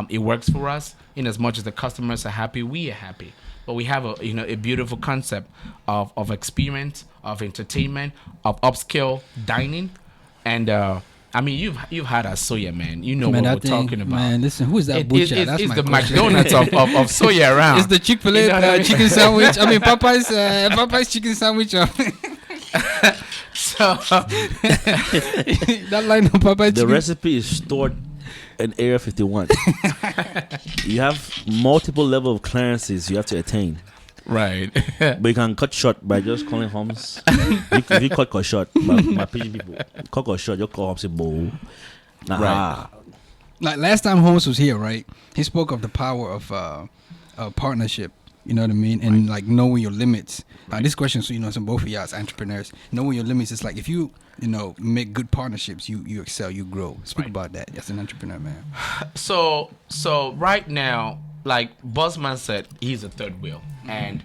It works for us. In as much as the customers are happy, we are happy. But we have a beautiful concept of experience, of entertainment, of upscale dining. And you've had a soya, man. You know what we're talking about. Man, listen, who is that butcher? It's the McDonald's of soya around. It's the Chick-fil-A chicken sandwich. Popeye's chicken sandwich. So that line of Popeye's the recipe is stored in Area 51. You have multiple level of clearances you have to attain. Right. But you can cut short by just calling Holmes. If you cut short, my PG people, cut short, you call Holmes a bowl. Right. Like last time Holmes was here, right? He spoke of the power of partnership. You know what I mean? And like knowing your limits. This question, so some both of y'all as entrepreneurs, knowing your limits is like if you make good partnerships, you excel, you grow. Speak about that as an entrepreneur, man. So right now, like Bossman said, he's a third wheel, and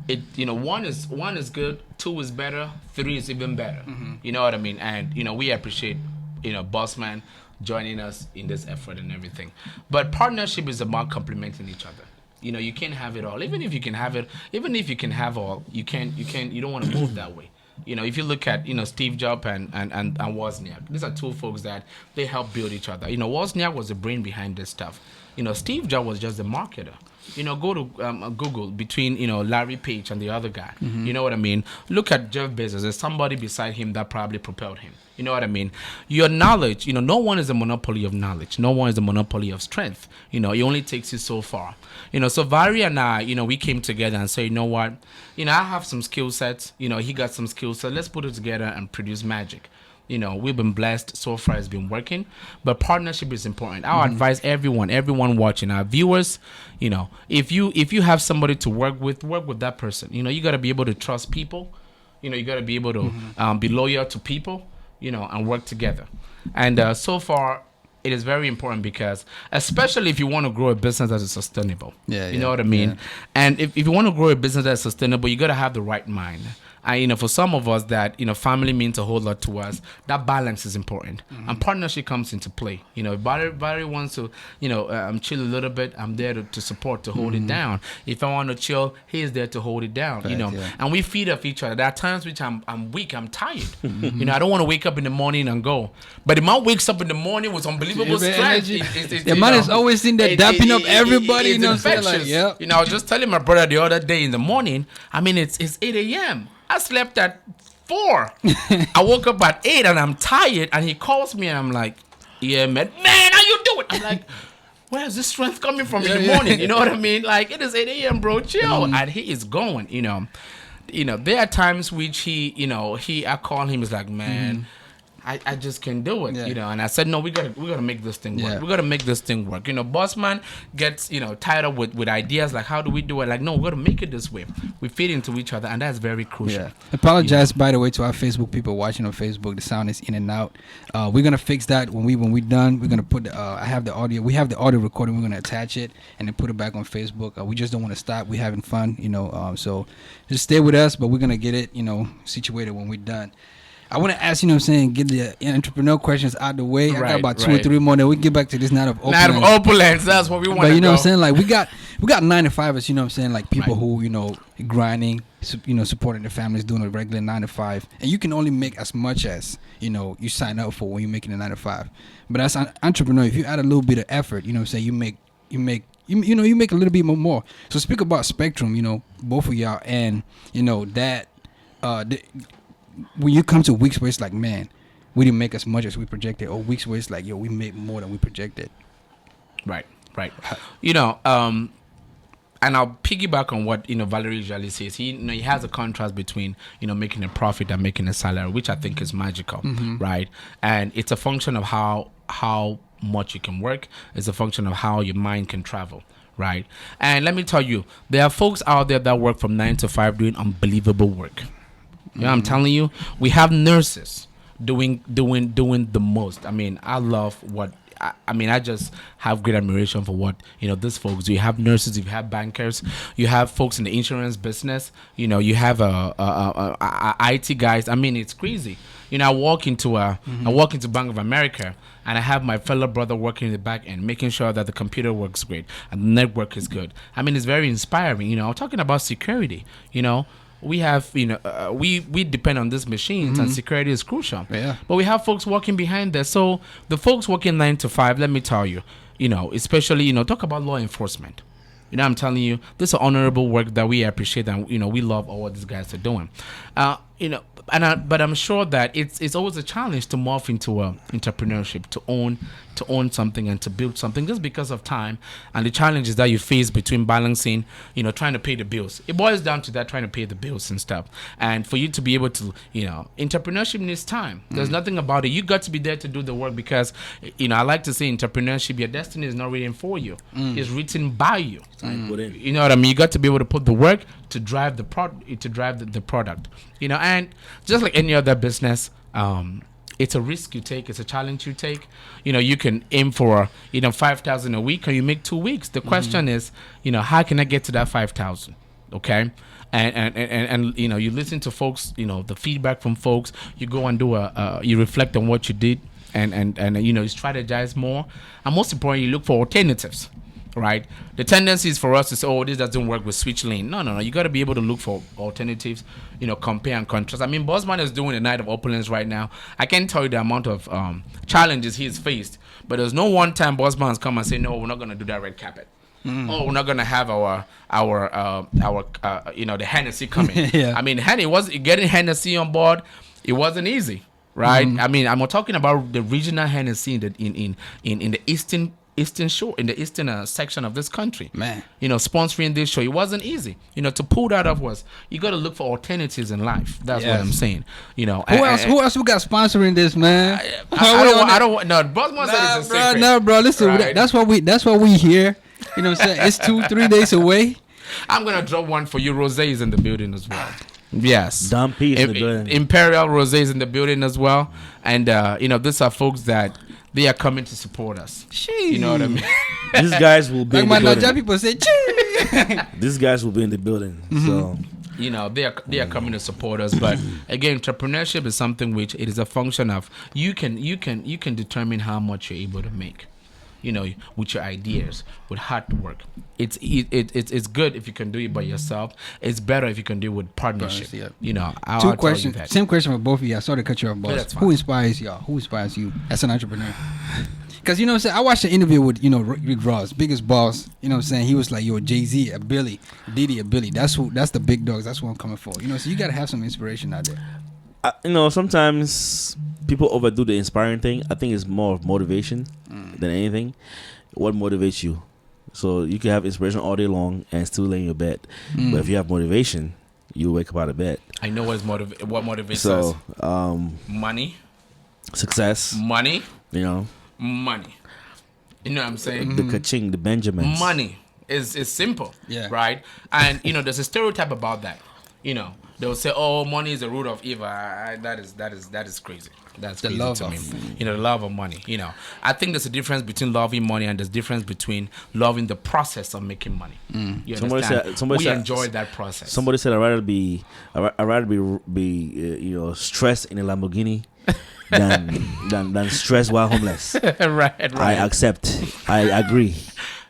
one is good, 2 is better, 3 is even better. You know what I mean? And we appreciate Bossman joining us in this effort and everything. But partnership is about complementing each other. You can't have it all. Even if you can have it, even if you can have all, you don't want to move that way. If you look at, Steve Jobs and Wozniak, these are two folks that they help build each other. Wozniak was the brain behind this stuff. Steve Jobs was just the marketer. Go to Google between, Larry Page and the other guy. You know what I mean? Look at Jeff Bezos. There's somebody beside him that probably propelled him. You know what I mean? Your knowledge, no one is a monopoly of knowledge. No one is a monopoly of strength. It only takes you so far. So Valery and I, we came together and said, you know what? I have some skill sets. He got some skill sets. Let's put it together and produce magic. We've been blessed so far. It's been working, but partnership is important. I'll advise everyone watching, our viewers, if you have somebody to work with that person. You got to be able to trust people. You got to be able to be loyal to people, and work together. And so far, it is very important because, especially if you want to grow a business that is sustainable. You know what I mean? Yeah. And if you want to grow a business that is sustainable, you got to have the right mind. And for some of us that family means a whole lot to us, that balance is important, and partnership comes into play. If Valery wants to chill a little bit, I'm there to support, to hold it down. If I want to chill, he's there to hold it down. And we feed off each other. There are times which I'm weak, I'm tired. I don't want to wake up in the morning and go, but the man wakes up in the morning with unbelievable strength. The man is always in there dapping up everybody. I was just telling my brother the other day in the morning. It's 8 a.m. I slept at 4. I woke up at 8 and I'm tired. And he calls me and I'm like, yeah, man, how you doing? I'm like, where's this strength coming from in the morning? You know what I mean? Like, it is 8 a.m., bro, chill. And he is going, there are times which I call him, he's like, man, I just can't do it, And I said, no, we gotta make this thing work. We gotta make this thing work. Bossman gets tied up with ideas like, how do we do it? Like, no, we gotta make it this way. We feed into each other, and that's very crucial. Yeah. Apologize, by the way, to our Facebook people watching on Facebook. The sound is in and out. We're gonna fix that when we're done. We're gonna put I have the audio. We have the audio recording. We're gonna attach it and then put it back on Facebook. We just don't want to stop. We're having fun, so just stay with us. But we're gonna get it, situated when we're done. I want to ask, get the entrepreneur questions out the way. I got about 2 or 3 more. Then we get back to this night of opulence. Night of opulence. That's what we want. But you know what I'm saying? Like we got 9-to-5ers. Like people who grinding, supporting their families, doing a regular 9-to-5, and you can only make as much as you sign up for when you're making a 9-to-5. But as an entrepreneur, if you add a little bit of effort, you make a little bit more. So speak about spectrum. Both of y'all, and that. When you come to weeks where it's like, man, we didn't make as much as we projected, or weeks where it's like, yo, we made more than we projected. Right. And I'll piggyback on what Valery usually says. He has a contrast between making a profit and making a salary, which I think is magical, right? And it's a function of how much you can work. It's a function of how your mind can travel. Right. And let me tell you, there are folks out there that work from 9 to 5 doing unbelievable work. I'm telling you, we have nurses doing the most. I love what I just have great admiration for what these folks do. You have nurses, you have bankers, you have folks in the insurance business. You have IT guys. It's crazy. I walk into Bank of America, and I have my fellow brother working in the back end, making sure that the computer works great and the network is good. It's very inspiring. I'm talking about security. We have, we depend on these machines, and security is crucial. Yeah. But we have folks working behind there. So the folks working 9 to 5, let me tell you, especially, talk about law enforcement. I'm telling you, this is honorable work that we appreciate, and we love all what these guys are doing. But I'm sure that it's always a challenge to morph into entrepreneurship, to own something and to build something, just because of time and the challenges that you face between balancing, trying to pay the bills. It boils down to that, trying to pay the bills and stuff. And for you to be able to, entrepreneurship needs time. There's nothing about it. You got to be there to do the work, because, I like to say entrepreneurship, your destiny is not written for you. It's written by you. You know what I mean? You got to be able to put the work to drive the product. And just like any other business, it's a risk you take. It's a challenge you take. You can aim for 5,000 a week, and you make 2 weeks. The question is, how can I get to that 5,000? Okay. And you listen to folks, the feedback from folks. You go and do you reflect on what you did. and you know, you strategize more, and most importantly, you look for alternatives. Right, the tendency is for us to say, "Oh, this doesn't work," with switch lane. No. You got to be able to look for alternatives. You know, compare and contrast. I mean, Bossman is doing the night of opulence right now. I can't tell you the amount of challenges he's faced, but there's no one time Bossman has come and say, "No, we're not going to do that red carpet." Oh, we're not going to have our you know, the Hennessy coming. Yeah. I mean, getting Hennessy on board. It wasn't easy, right? I mean, I'm talking about the regional Hennessy in the eastern shore, in the eastern section of this country, man. You know, sponsoring this show, it wasn't easy. You know, to pull that off was, you got to look for alternatives in life. That's what I'm saying. You know, who else we got sponsoring this, man? I don't want. No, Bossman said it's a secret. No, bro. Listen, right? that's what we hear. You know what I'm saying? It's 2-3 days away. I'm gonna drop one for you. Rosé is in the building as well. Yes, Dom P is in the building. Imperial Rosé is in the building as well, and you know, these are folks that they are coming to support us. Jeez. You know what I mean? These guys will be Like in my the building. Naija people say, "Gee." These guys will be in the building. So You know, they are coming to support us. But again, entrepreneurship is something which it is a function of you can determine how much you're able to make. You know, with your ideas, with hard work. It's good if you can do it by yourself. It's better if you can do it with partnership. Yeah. You know, I'll Two tell you questions. that. Same question for both of you. I sorry to cut you off, boss. that's fine. Who inspires y'all? Who inspires you as an entrepreneur? Because, you know what I'm saying, I watched an interview with, you know, Rick Ross, biggest boss. You know what I'm saying? He was like, yo, Jay-Z, a Billy, Diddy, a Billy. That's the big dogs. That's what I'm coming for. You know, so you got to have some inspiration out there. you know, sometimes people overdo the inspiring thing. I think it's more of motivation than anything. What motivates you? So you can have inspiration all day long and still lay in your bed. But if you have motivation, you wake up out of bed. I know what motivates us. So Money. success, Money. you know, Money. You know what I'm saying? the ka-ching, the Benjamins. Money is simple. Yeah. Right? And you know, there's a stereotype about that. You know, they'll say, "Oh, money is the root of evil." That is crazy. That's The crazy love to of me. You know, the love of money. You know, I think there's a difference between loving money and there's a difference between loving the process of making money. You understand? We enjoy that process. Somebody said I'd rather be you know, stressed in a Lamborghini than stressed while homeless. right. I accept. I agree.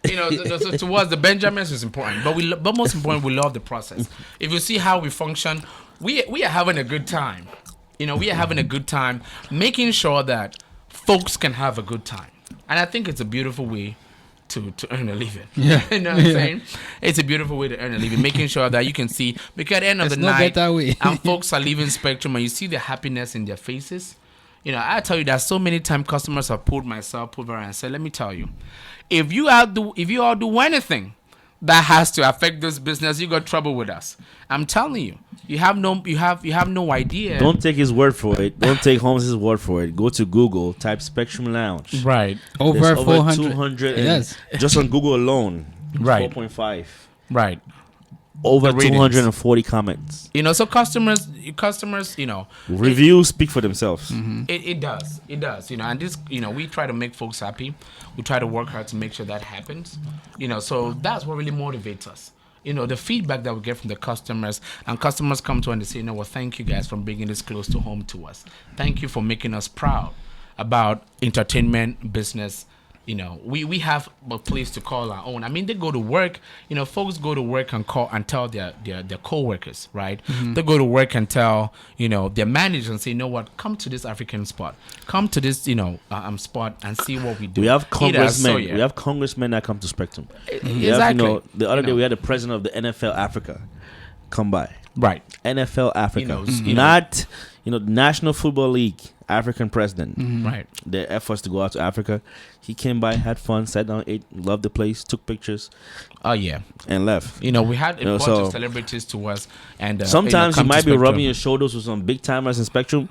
You know, so to us, the Benjamins is important, but most important, we love the process. If you see how we function, we are having a good time. You know, we are having a good time, making sure that folks can have a good time, and I think it's a beautiful way to earn a living. Yeah. You know what I'm saying? It's a beautiful way to earn a living, making sure that you can see, because at the end of the night, and folks are leaving Spectrum, and you see the happiness in their faces. You know, I tell you that so many times customers have pulled over and said, "Let me tell you, if you all do anything that has to affect this business, you got trouble with us." I'm telling you, you have no idea. Don't take his word for it. Don't take Holmes' word for it. Go to Google, type Spectrum Lounge. Right. Over 400. 200. Yes. Just on Google alone. Right. 4.5. Right. Over The ratings. 240 comments. You know, so customers, you know, Reviews speak for themselves. it does. You know, and this, you know, we try to make folks happy. We try to work hard to make sure that happens. You know, so that's what really motivates us. You know, the feedback that we get from the customers, and customers come to us and they say, "You know, well, thank you guys for bringing this close to home to us. Thank you for making us proud about entertainment business." You know, we have a place to call our own. I mean, they go to work. You know, folks go to work and call and tell their co-workers, right? They go to work and tell, you know, their managers and say, "You know what? Come to this African spot. Come to this, you know, spot and see what we do." We have congressmen. Soya. We have congressmen that come to Spectrum. Exactly. You know, the other day we had the president of the NFL Africa come by. Right. NFL Africa, You know, not the National Football League African president. Right. Their efforts to go out to Africa. He came by, had fun, sat down, ate, loved the place, took pictures. Oh yeah. And left. You know, we had a bunch so of celebrities to us, and sometimes you come to might be Spectrum. rubbing your shoulders with some big timers in Spectrum,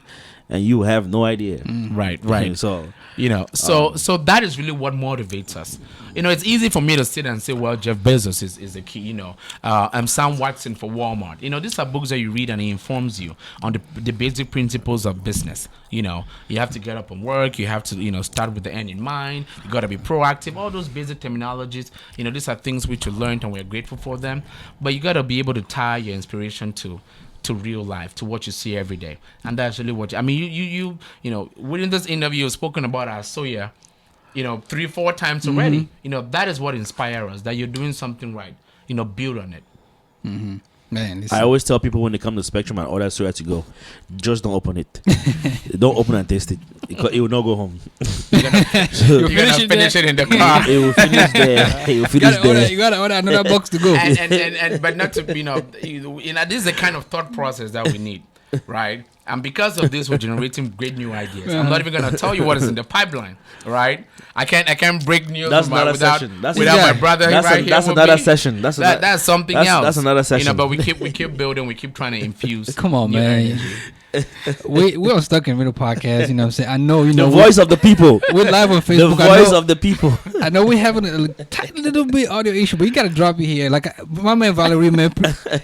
and you have no idea. Right. So You know, so that is really what motivates us. You know, it's easy for me to sit and say, "Well, Jeff Bezos is the key." You know, I'm Sam Watson for Walmart. You know, these are books that you read and it informs you on the basic principles of business. You know, you have to get up and work. You have to, you know, start with the end in mind. You got to be proactive. All those basic terminologies. You know, these are things which you learned and we're grateful for them. But you got to be able to tie your inspiration to to real life, to what you see every day. And that's really what I mean. You know, within this interview, you've spoken about our Soya, 3-4 times already. That is what inspires us, that you're doing something right. Build on it. Man, I always tell people when they come to Spectrum and order soya to go, just don't open it. Don't open and taste it. It will not go home. You're gonna finish it in the car. It will finish there. It will finish there. You gotta order another box to go. and but not to this is the kind of thought process that we need, right? And because of this, we're generating great new ideas. I'm not even gonna tell you what is in the pipeline, right? I can't break news without my brother right here. That's another session. That's something else. That's another session. But we keep building. We keep trying to infuse. Come on, man. We're stuck in middle podcast. You know what I'm saying? I know. The voice of the people. We're live on Facebook. The voice of the people. I know we're having a tiny little bit audio issue, but you gotta drop it here. Like my man Valery, man,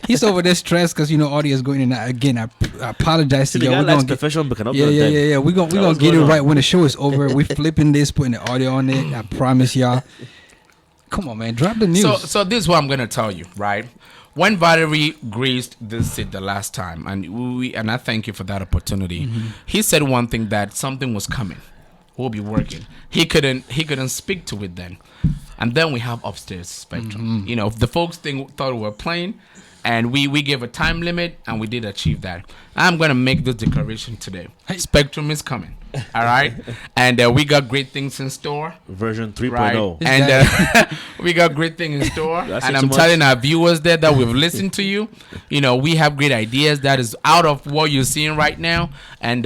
he's over there stressed because audio is going in and out. Again, I apologize to you. We're gonna professional, but yeah. We're gonna get it right when the show is over. We're flipping this, putting the audio on it. I promise y'all. Come on, man, drop the news. So this is what I'm gonna tell you, right? When Valery graced this seat the last time, and I thank you for that opportunity, he said one thing, that something was coming. We'll be working. He couldn't speak to it then. And then we have upstairs Spectrum. The folks thought we were playing, and we gave a time limit, and we did achieve that. I'm gonna make this declaration today. Spectrum is coming. All right, and we got great things in store. Version 3.0. Right? And we got great things in store. And I'm telling our viewers that we've listened to you. We have great ideas that is out of what you're seeing right now, and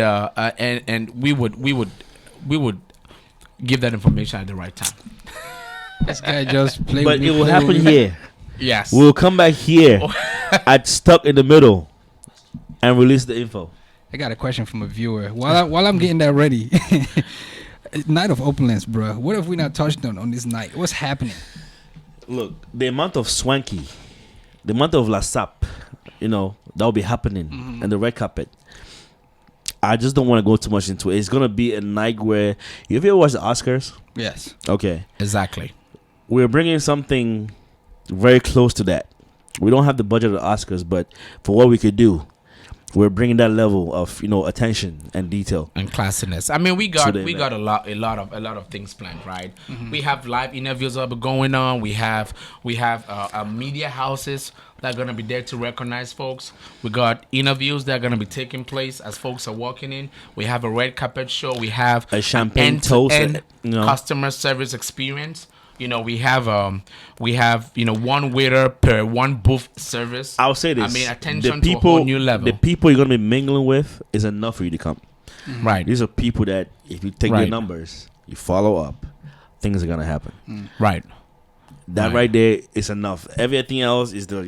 we would give that information at the right time. This guy just played. But it will happen here. Yes, we'll come back here at Stuck in the Middle and release the info. I got a question from a viewer. While I'm getting that ready, night of OPULENCE, bro. What have we not touched on this night? What's happening? Look, the amount of swanky, the amount of lasap, that will be happening, and the red carpet. I just don't want to go too much into it. It's gonna be a night where you ever watch the Oscars? Yes. Okay. Exactly. We're bringing something very close to that. We don't have the budget of the Oscars, but for what we could do, we're bringing that level of attention and detail and classiness. I mean, we got a lot of things planned, right? We have live interviews that are going on. We have media houses that are gonna be there to recognize folks. We got interviews that are gonna be taking place as folks are walking in. We have a red carpet show. We have a champagne toast, customer service experience. We have one waiter per one booth service. I'll say this. I mean, attention to a whole new level. The people you're going to be mingling with is enough for you to come. Right. These are people that if you take their numbers, you follow up, things are going to happen. Right. That right there is enough. Everything else is the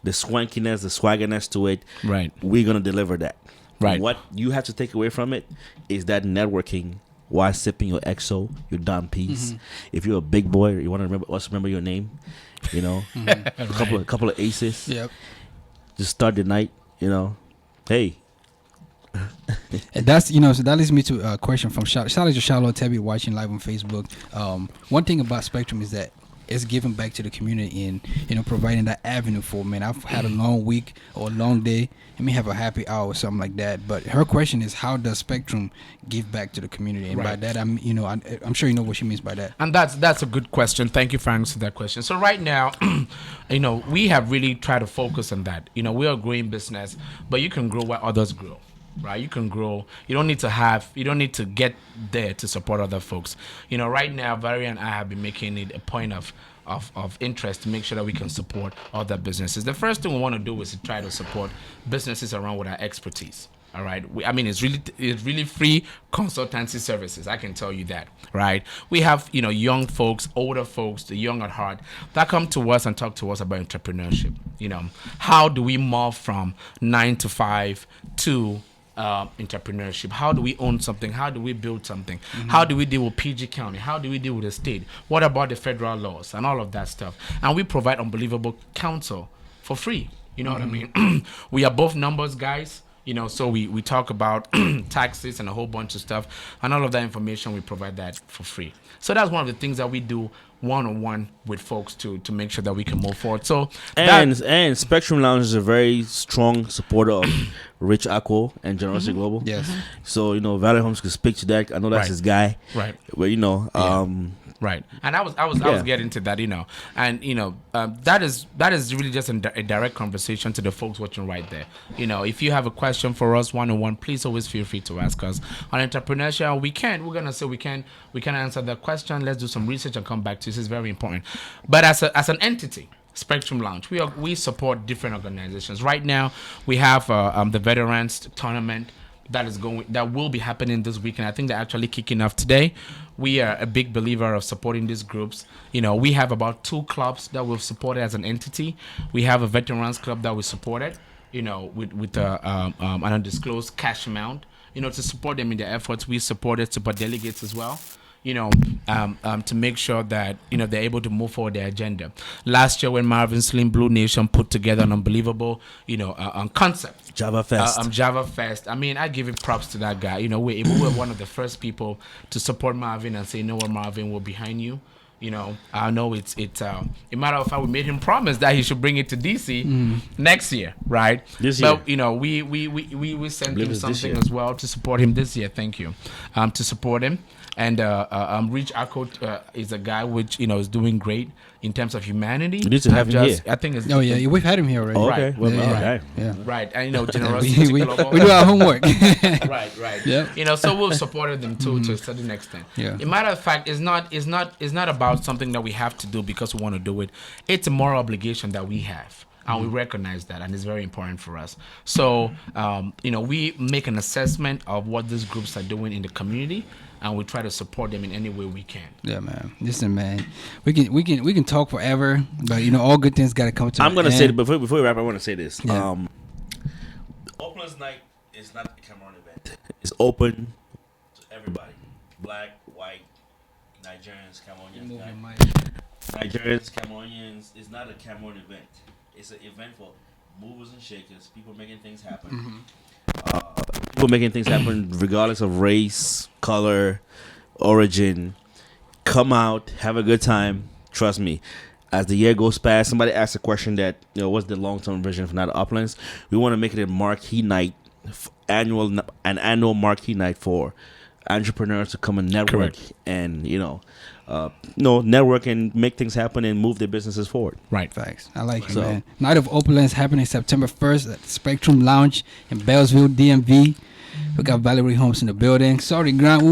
swankiness, the swaggerness to it. Right. We're going to deliver that. Right. What you have to take away from it is that networking while sipping your XO, your Don Peace. If you're a big boy, you want to remember your name, a couple of aces. Yep. Just start the night, Hey. And that's so that leads me to a question from Shout out to Charlotte Tabby watching live on Facebook. One thing about Spectrum is that it's giving back to the community and providing that avenue for man. I've had a long week or a long day. I may have a happy hour or something like that. But her question is, how does Spectrum give back to the community? And by that, I'm sure you know what she means by that. And that's a good question. Thank you for answering that question. So right now, we have really tried to focus on that. We are a growing business, but you can grow while others grow. Right, you can grow. You don't need to get there to support other folks. Right now, Valery and I have been making it a point of interest to make sure that we can support other businesses. The first thing we want to do is to try to support businesses around with our expertise. All right. It's really free consultancy services. I can tell you that. Right. We have young folks, older folks, the young at heart that come to us and talk to us about entrepreneurship. How do we move from 9 to 5 to entrepreneurship? How do we own something? How do we build something? How do we deal with PG County? How do we deal with the state? What about the federal laws and all of that stuff? And we provide unbelievable counsel for free. You know what I mean? We are both numbers guys. So we talk about taxes and a whole bunch of stuff, and all of that information we provide that for free. So that's one of the things that we do one-on-one with folks to make sure that we can move forward. So and Spectrum Lounge is a very strong supporter of Rich Aqua and Generosity Global. Yes. So Valery Holmes could speak to that. I know that's his guy. Right. But Right, and I was getting to that, and that is really just a direct conversation to the folks watching right there. If you have a question for us one-on-one, please always feel free to ask us. On entrepreneurship, we're gonna say we can answer that question. Let's do some research and come back to this. Is very important. But as an entity, Spectrum Lounge, we support different organizations. Right now, we have the Veterans Tournament that will be happening this weekend. I think they're actually kicking off today. We are a big believer of supporting these groups. We have about 2 clubs that we've supported as an entity. We have a veterans club that we supported, with an undisclosed cash amount, to support them in their efforts. We supported super delegates as well, to make sure that, they're able to move forward their agenda. Last year when Marvin Slim Blue Nation put together an unbelievable, concept. Java Fest. Java Fest. I mean, I give it props to that guy. We were one of the first people to support Marvin and say, Marvin, we're behind you. I know it's a matter of fact, we made him promise that he should bring it to DC next year, right? This year. But we sent him something as well to support him this year. Thank you, to support him. And Rich Aqua is a guy which is doing great in terms of humanity. You need to have him here. I think it's we've had him here already. Oh, okay. Right. Yeah. Right. And generosity. we do our homework. Right. Yeah. So we've supported them too to a certain extent. Yeah. A matter of fact, it's not about something that we have to do because we want to do it. It's a moral obligation that we have. And we recognize that, and it's very important for us. So, we make an assessment of what these groups are doing in the community, and we try to support them in any way we can. Yeah, man. Listen, man, we can talk forever, but all good things got to come to. I'm gonna say before we wrap. I want to say this. Yeah. Opulence Night is not a Cameroon event. It's open to everybody: black, white, Nigerians, Cameroonians. Nigerians, Cameroonians. It's not a Cameroon event. It's an event for movers and shakers, people making things happen. People making things happen regardless of race, color, origin. Come out, have a good time. Trust me. As the year goes past, somebody asked a question that, what's the long-term vision for Night Opulence? We want to make it a marquee night, an annual marquee night for entrepreneurs to come and network. Correct. And, network and make things happen and move their businesses forward. Right. Facts. I like it, man. Night of Opulence happening September 1st at Spectrum Lounge in Belleville, DMV. We got Valery Holmes in the building. Sorry, Grant.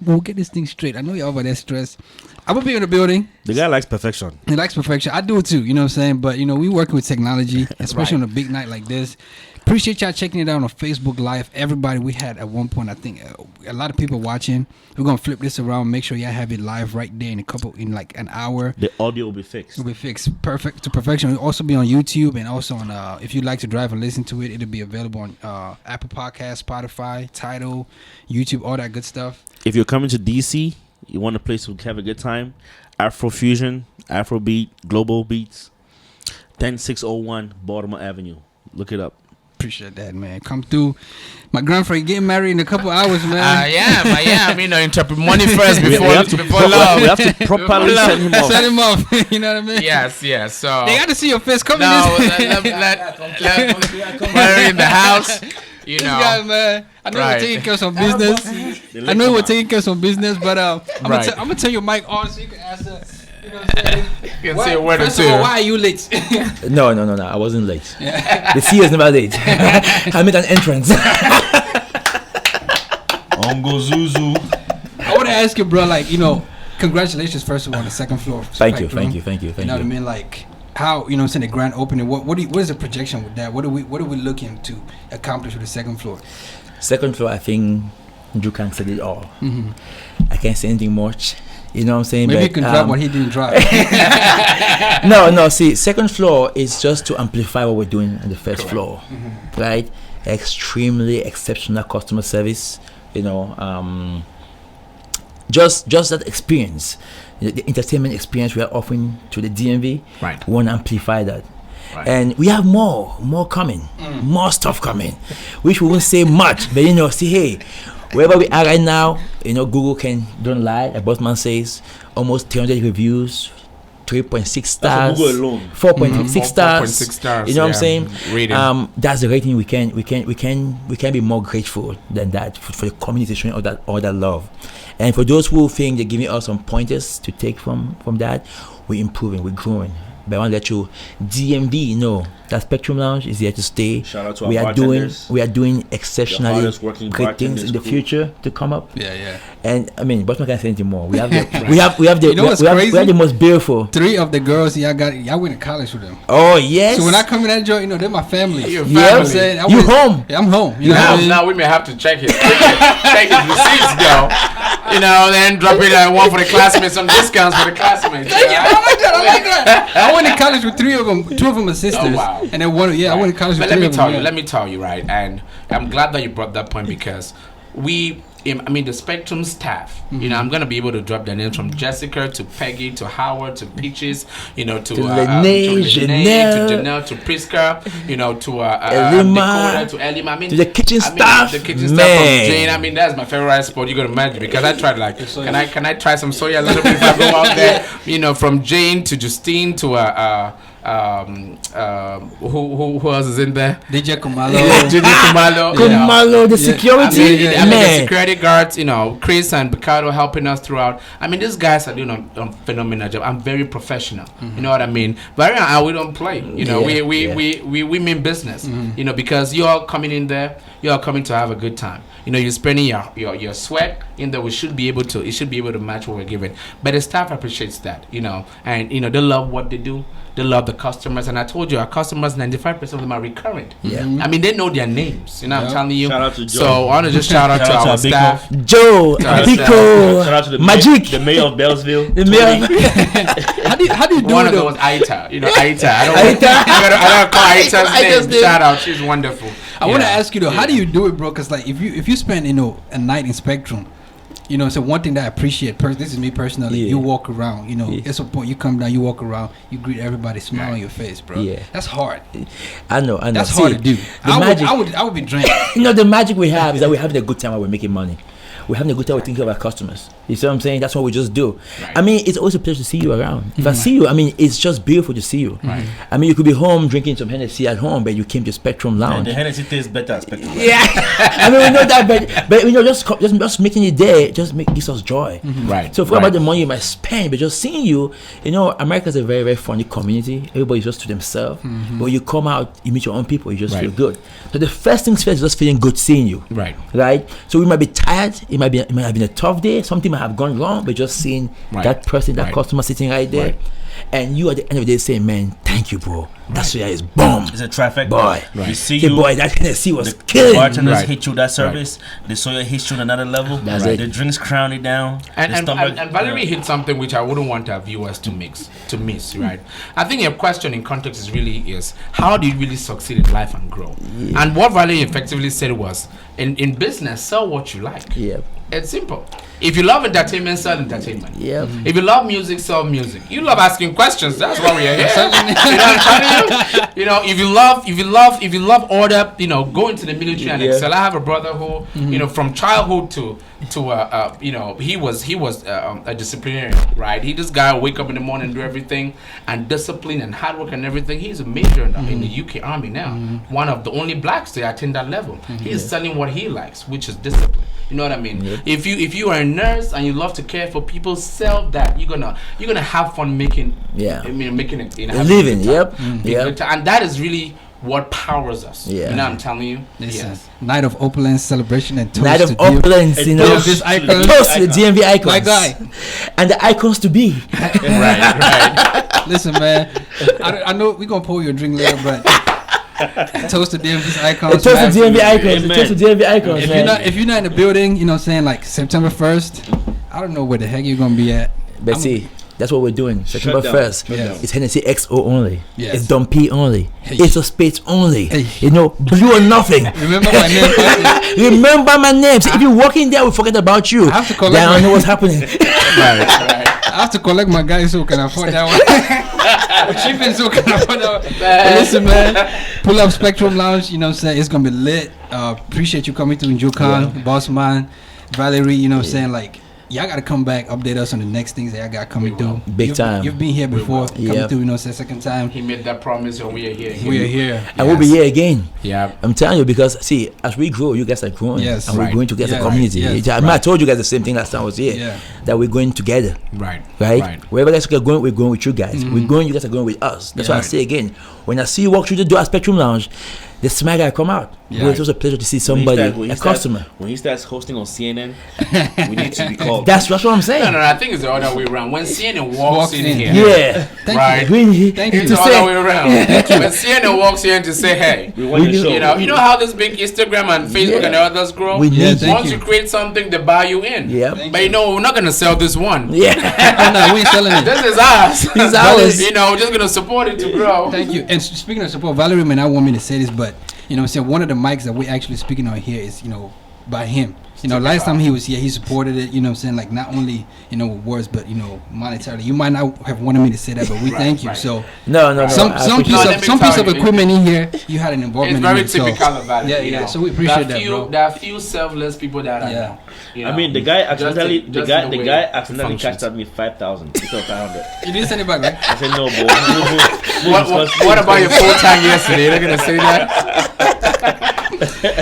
We'll get this thing straight. I know you're over there stressed. I'm going to be in the building. The guy likes perfection. He likes perfection. I do too, you know what I'm saying? But, we working with technology, especially on a big night like this. Appreciate y'all checking it out on Facebook Live. Everybody, we had at one point, I think, a lot of people watching. We're going to flip this around. Make sure y'all have it live right there in like an hour. The audio will be fixed. It'll be fixed perfect to perfection. It'll also be on YouTube and also on, if you'd like to drive and listen to it, it'll be available on Apple Podcasts, Spotify, Tidal, YouTube, all that good stuff. If you're coming to DC, you want a place to have a good time, Afrofusion, Afrobeat, Global Beats, 10601 Baltimore Avenue. Look it up. Appreciate that, man. Come through. My grandfather getting married in a couple hours, man. I mean, interpret money first before love. We have to properly send him off. Send him off. You know what I mean? Yes. So they got to see your face. Come in let Valery in the house. This guy, man. I know we're taking care of some business. I know we're taking care of some business, but I'm gonna tell your mic on so you can answer. You know what I'm saying? You can say a word or two. Why are you late? No. I wasn't late. The C is never late. I made an entrance. Ongo Zuzu. I want to ask you, bro. Congratulations first of all on the second floor. Thank you. You know what I mean? Like how the grand opening. What is the projection with that? What are we looking to accomplish with the second floor? Second floor, I think Njukang said it all. Mm-hmm. I can't say anything much. You know what I'm saying? Maybe you can drop what he didn't drop. No. See, second floor is just to amplify what we're doing on the first floor, right? Extremely exceptional customer service. Just that experience, the entertainment experience we are offering to the DMV. Right. We want to amplify that. Right. And we have more coming, more stuff coming, which we won't say much, but see, hey, wherever we are right now, Google don't lie. Like Bossman says, almost 300 reviews, 3.6 That's stars, for Google alone. 4.6 stars. 4.6 stars. You know what I'm yeah. saying? Rating. That's the rating we can be more grateful than that for the community showing all that love. And for those who think they're giving us some pointers to take from that, we're improving, we're growing. But I want to let you, DMV, that Spectrum Lounge is here to stay. Shout out to our we are bartenders. doing exceptionally hardest working great things in the bartenders, future to come up. Yeah. And I mean, Bossman can't say anything more. We have the we have the You know what's we have crazy? the most beautiful. 3 of the girls y'all went to college with them. Oh yes. So when I come in that joint, they're my family. Your You know what I'm family. saying? You home? Yeah, I'm home. You know what I mean? Now we may have to check his receipts, though. Then drop it one for the classmates, some discounts for the classmates. Thank you. I like that. I went to college with 3 of them. 2 of them are sisters. Oh, wow. And then one. Yeah, I went to college with But 3 of them. let me tell you, right? And I'm glad that you brought that point because the Spectrum staff, I'm going to be able to drop their names from Jessica to Peggy to Howard to Peaches, to Lene, to Janelle, to Priska, to Elima, Dakota, to Elima. I mean, to the kitchen staff. The kitchen staff from Jane. That's my favorite spot. You can imagine because I tried can I try some soya a little bit if I go out there? From Jane to Justine to who else is in there? DJ Kumalo. Kumalo, the security the security guards, Chris and Picardo helping us throughout. These guys are doing a phenomenal job. I'm very professional. You know what I mean? But right now we don't play. We mean business. Because you are coming in there, you are coming to have a good time. You're spending your sweat in there. It should be able to match what we're giving. But the staff appreciates that, and they love what they do. They love the customers, and I told you our customers, 95% of them are recurrent. Yeah. They know their names. I'm telling you. Shout out to Joe. So I want to just shout out to our staff. Joe, Pico, Shout out to the Magic, the mayor of Bellsville. the mayor. How do you do One it? of them was Aita. Aita. I don't call Aita's name. Shout out. She's wonderful. I want to ask you though, how do you do it, bro? Because if you spend a night in Spectrum, so one thing that I appreciate, this is me personally. You walk around, it's a point you come down, you walk around, you greet everybody, smile on your face, bro. Yeah, that's hard. I know. That's hard to do. I would be drained. The magic we have is that we're having a good time while we're making money. We're having a good time. We're thinking of our customers. You see what I'm saying? That's what we just do. Right. It's always a pleasure to see you around. If I see you, it's just beautiful to see you. Right. You could be home drinking some Hennessy at home, but you came to Spectrum Lounge. And the Hennessy tastes better at Spectrum Lounge. Yeah. We know that, but just making it there gives us joy. Right. So forget about the money you might spend, but just seeing you, America's a very, very funny community. Everybody's just to themselves. But when you come out, you meet your own people, you just feel good. So the first things first is just feeling good seeing you. Right. Right. So we might be tired. It might have been a tough day. Something might have gone wrong, but just seeing that person, that customer sitting right there, and you at the end of the day saying, "Man, thank you, bro." That's why it's boom. It's a traffic boy. You see you, boy. That Hennessy was the killing. bartenders hit you that service. The soya hits you on another level. That's it. The drinks crown it down. And Valery hit something which I wouldn't want our viewers to miss. Right. I think your question in context is how do you really succeed in life and grow? Yeah. And what Valery effectively said was, in business, sell what you like. Yeah. It's simple. If you love entertainment, sell entertainment. Yeah. If you love music, sell music. You love asking questions. That's why we are here. You know what I'm telling you? If you love order, go into the military and excel. I have a brother who, from childhood to he was a disciplinarian, right? This guy wake up in the morning, do everything, and discipline and hard work and everything. He's a major in the UK Army now. One of the only blacks to attain that level. He's selling what he likes, which is discipline. You know what I mean? Yeah. If you are a nurse and you love to care for people, sell that. You're gonna have fun making making it a living. And that is really what powers us. Yeah. I'm telling you. Yes. Night of Opulence celebration and toast Night of Opulence, this icon. Toast to the DMV icons. My guy. And the icons to be. right. Listen, man. I know we're gonna pour you a drink later, but toast to DMV icons. Toast to DMV icons. Toast to DMV icons. If you're not in the building, like September 1st, I don't know where the heck you're gonna be at. But that's what we're doing. September 1st. Yes. It's Hennessy XO only. Yes. It's Dom P only. Hey. It's a Spades only. Hey. Blue or nothing. Remember my name. Remember my name. So if you walk in there, we forget about you. I have to collect. Then I know what's happening. right. I have to collect my guys who can afford that one. Shipping who can afford that one. Listen, man. Pull up Spectrum Lounge. It's gonna be lit. Appreciate you coming to Njukang, Bossman, Valery. y'all got to come back, update us on the next things that y'all got coming through. Big time. You've been here before, coming Yep. through. It's the second time. He made that promise, and we are here. We are here. And we'll be here again. Yeah. I'm telling you, because see, as we grow, you guys are growing. Yes. And Right. we're going together as Yeah. a community. Yes. I mean, I told you guys the same thing last time I was here. Yeah. That we're going together. Right. Right? Wherever guys are going, we're going with you guys. We're going, you guys are going with us. That's why I say again, when I see you walk through the door at Spectrum Lounge, the smile guy come out. Yeah. Well, it was a pleasure to see somebody, a customer. When he starts hosting on CNN, we need to be called. That's what I'm saying. No, I think it's the other way around. When CNN walks in here, Yeah. Thank right? Thank It's you. the other way around. When CNN walks in to say, hey, We want your show. you know how this big Instagram and Facebook and others grow? We need thank Once you. you create something, they buy you in. Yeah. But you know, we're not gonna sell this one. Yeah. Oh, no, we ain't selling it. This is ours. It's ours. You know, we're just gonna support it to grow. Thank you. And speaking of support, Valery may not want me to say this, but you know, what I'm saying one of the mics that we're actually speaking on here is, you know, by him. You know, last time he was here, he supported it. You know, what I'm saying, like not only, you know, with words, but you know, monetarily. You might not have wanted me to say that, but we thank you. right. So No. some I some appreciate piece let of me some tell piece of you, equipment in here, you had an involvement. It's very in it, so- typical of Valery. Yeah, you yeah. know. So we appreciate There are that, bro. There are few selfless people that I Yeah. know. You know. I mean, the guy accidentally, Just in the way guy it accidentally functions. cashed out me 5,000 instead of 500. You didn't send it back, right? I said no, bro. What about your full time yesterday? They're gonna say that.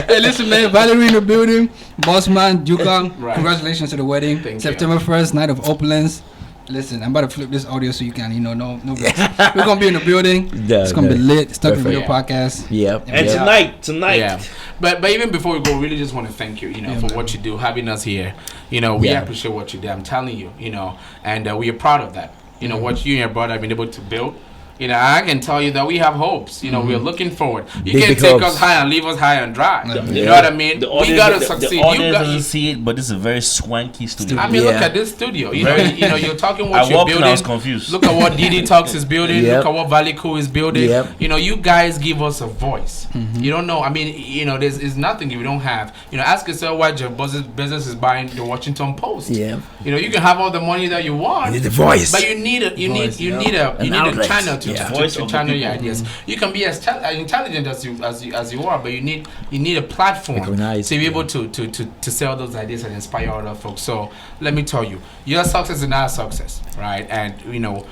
Hey, listen, man. Valery in the building. Bossman, Njukang. Right. Congratulations to the wedding. Thank you. September 1st, night of OPULENCE. Listen, I'm about to flip this audio so you can, you know, no vex. We're gonna be in the building. Yeah, It's gonna be yeah. lit. Stuck in the Middle Perfect. podcast. Yep. And yep. tonight. Yeah, but even before we go, really just want to thank you, you know, Yeah, for man. what you do, having us here. You know, we Yeah. appreciate what you do. I'm telling you, you know, and we are proud of that. You know, what you and your brother have been able to build. You know, I can tell you that we have hopes. You know, we're looking forward. You Big, can't big take hopes. us high and leave us high and dry. Yeah. You know what I mean? The We audience, gotta the succeed. audience You doesn't got. see it, but this is a very swanky studio. I mean, look Yeah. at this studio. You know, you're talking what I you're walked in, building. I was confused. Look at what DD Talks is building. Yep. Look at what Valley Co is building. Yep. You know, you guys give us a voice. You don't know. I mean, you know, there's nothing if you don't have. You know, ask yourself why your business is buying the Washington Post. Yeah. You know, you can have all the money that you want. You need the voice. But you need a Voice, you need a An channel outlet. to, Yeah. to, Voice to of the channel your people. ideas. You can be as intelligent as you are, but you need a platform Recognized, to be yeah. able to sell those ideas and inspire other folks. So let me tell you, your success is our success, right? And you know,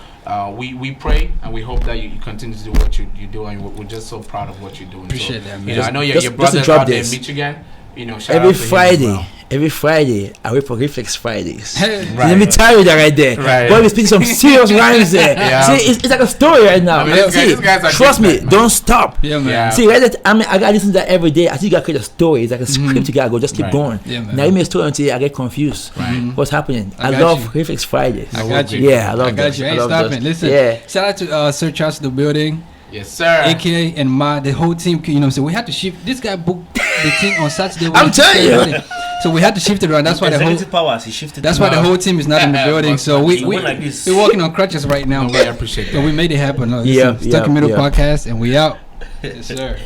we pray and we hope that you continue to do what you do, and we're just so proud of what you're doing. Appreciate so, that, You man. know, I know your Just to brother's drop out there in this. Michigan. You know, shout Every out to him as Friday, well. I wait for Reflex Fridays. Hey, Right. Let me tell you that right there. Right. Boy, we speak some serious rhymes there. Yeah. See, it's like a story right now. I mean, these guys are Trust me, different, man. don't stop. Yeah, man. Yeah. See, right there, I mean, I gotta listen to that every day. I think you gotta create a story. It's like a script you gotta go. Just keep Right. going. Yeah, man. Now, give me a story until I get confused. Right. What's happening? I I got love you. Reflex Fridays. I got you. Yeah, I love I got those. you. I I ain't love stopping. those. Listen, Yeah. shout out to Sir Charles to the building, Yes, sir. AKA and Ma, the whole team. You know, so we had to shift. This guy booked the team on Saturday. I'm telling you. So we had to shift it around. That's why the whole. Executive powers, he shifted. That's to why the now. whole team is not in the building. So we He went like this. we're walking on crutches right now. No, we appreciate But that. we made it happen. No, Yeah, listen, Stuck in yeah, Middle yeah. podcast, and we out. Yes, sir.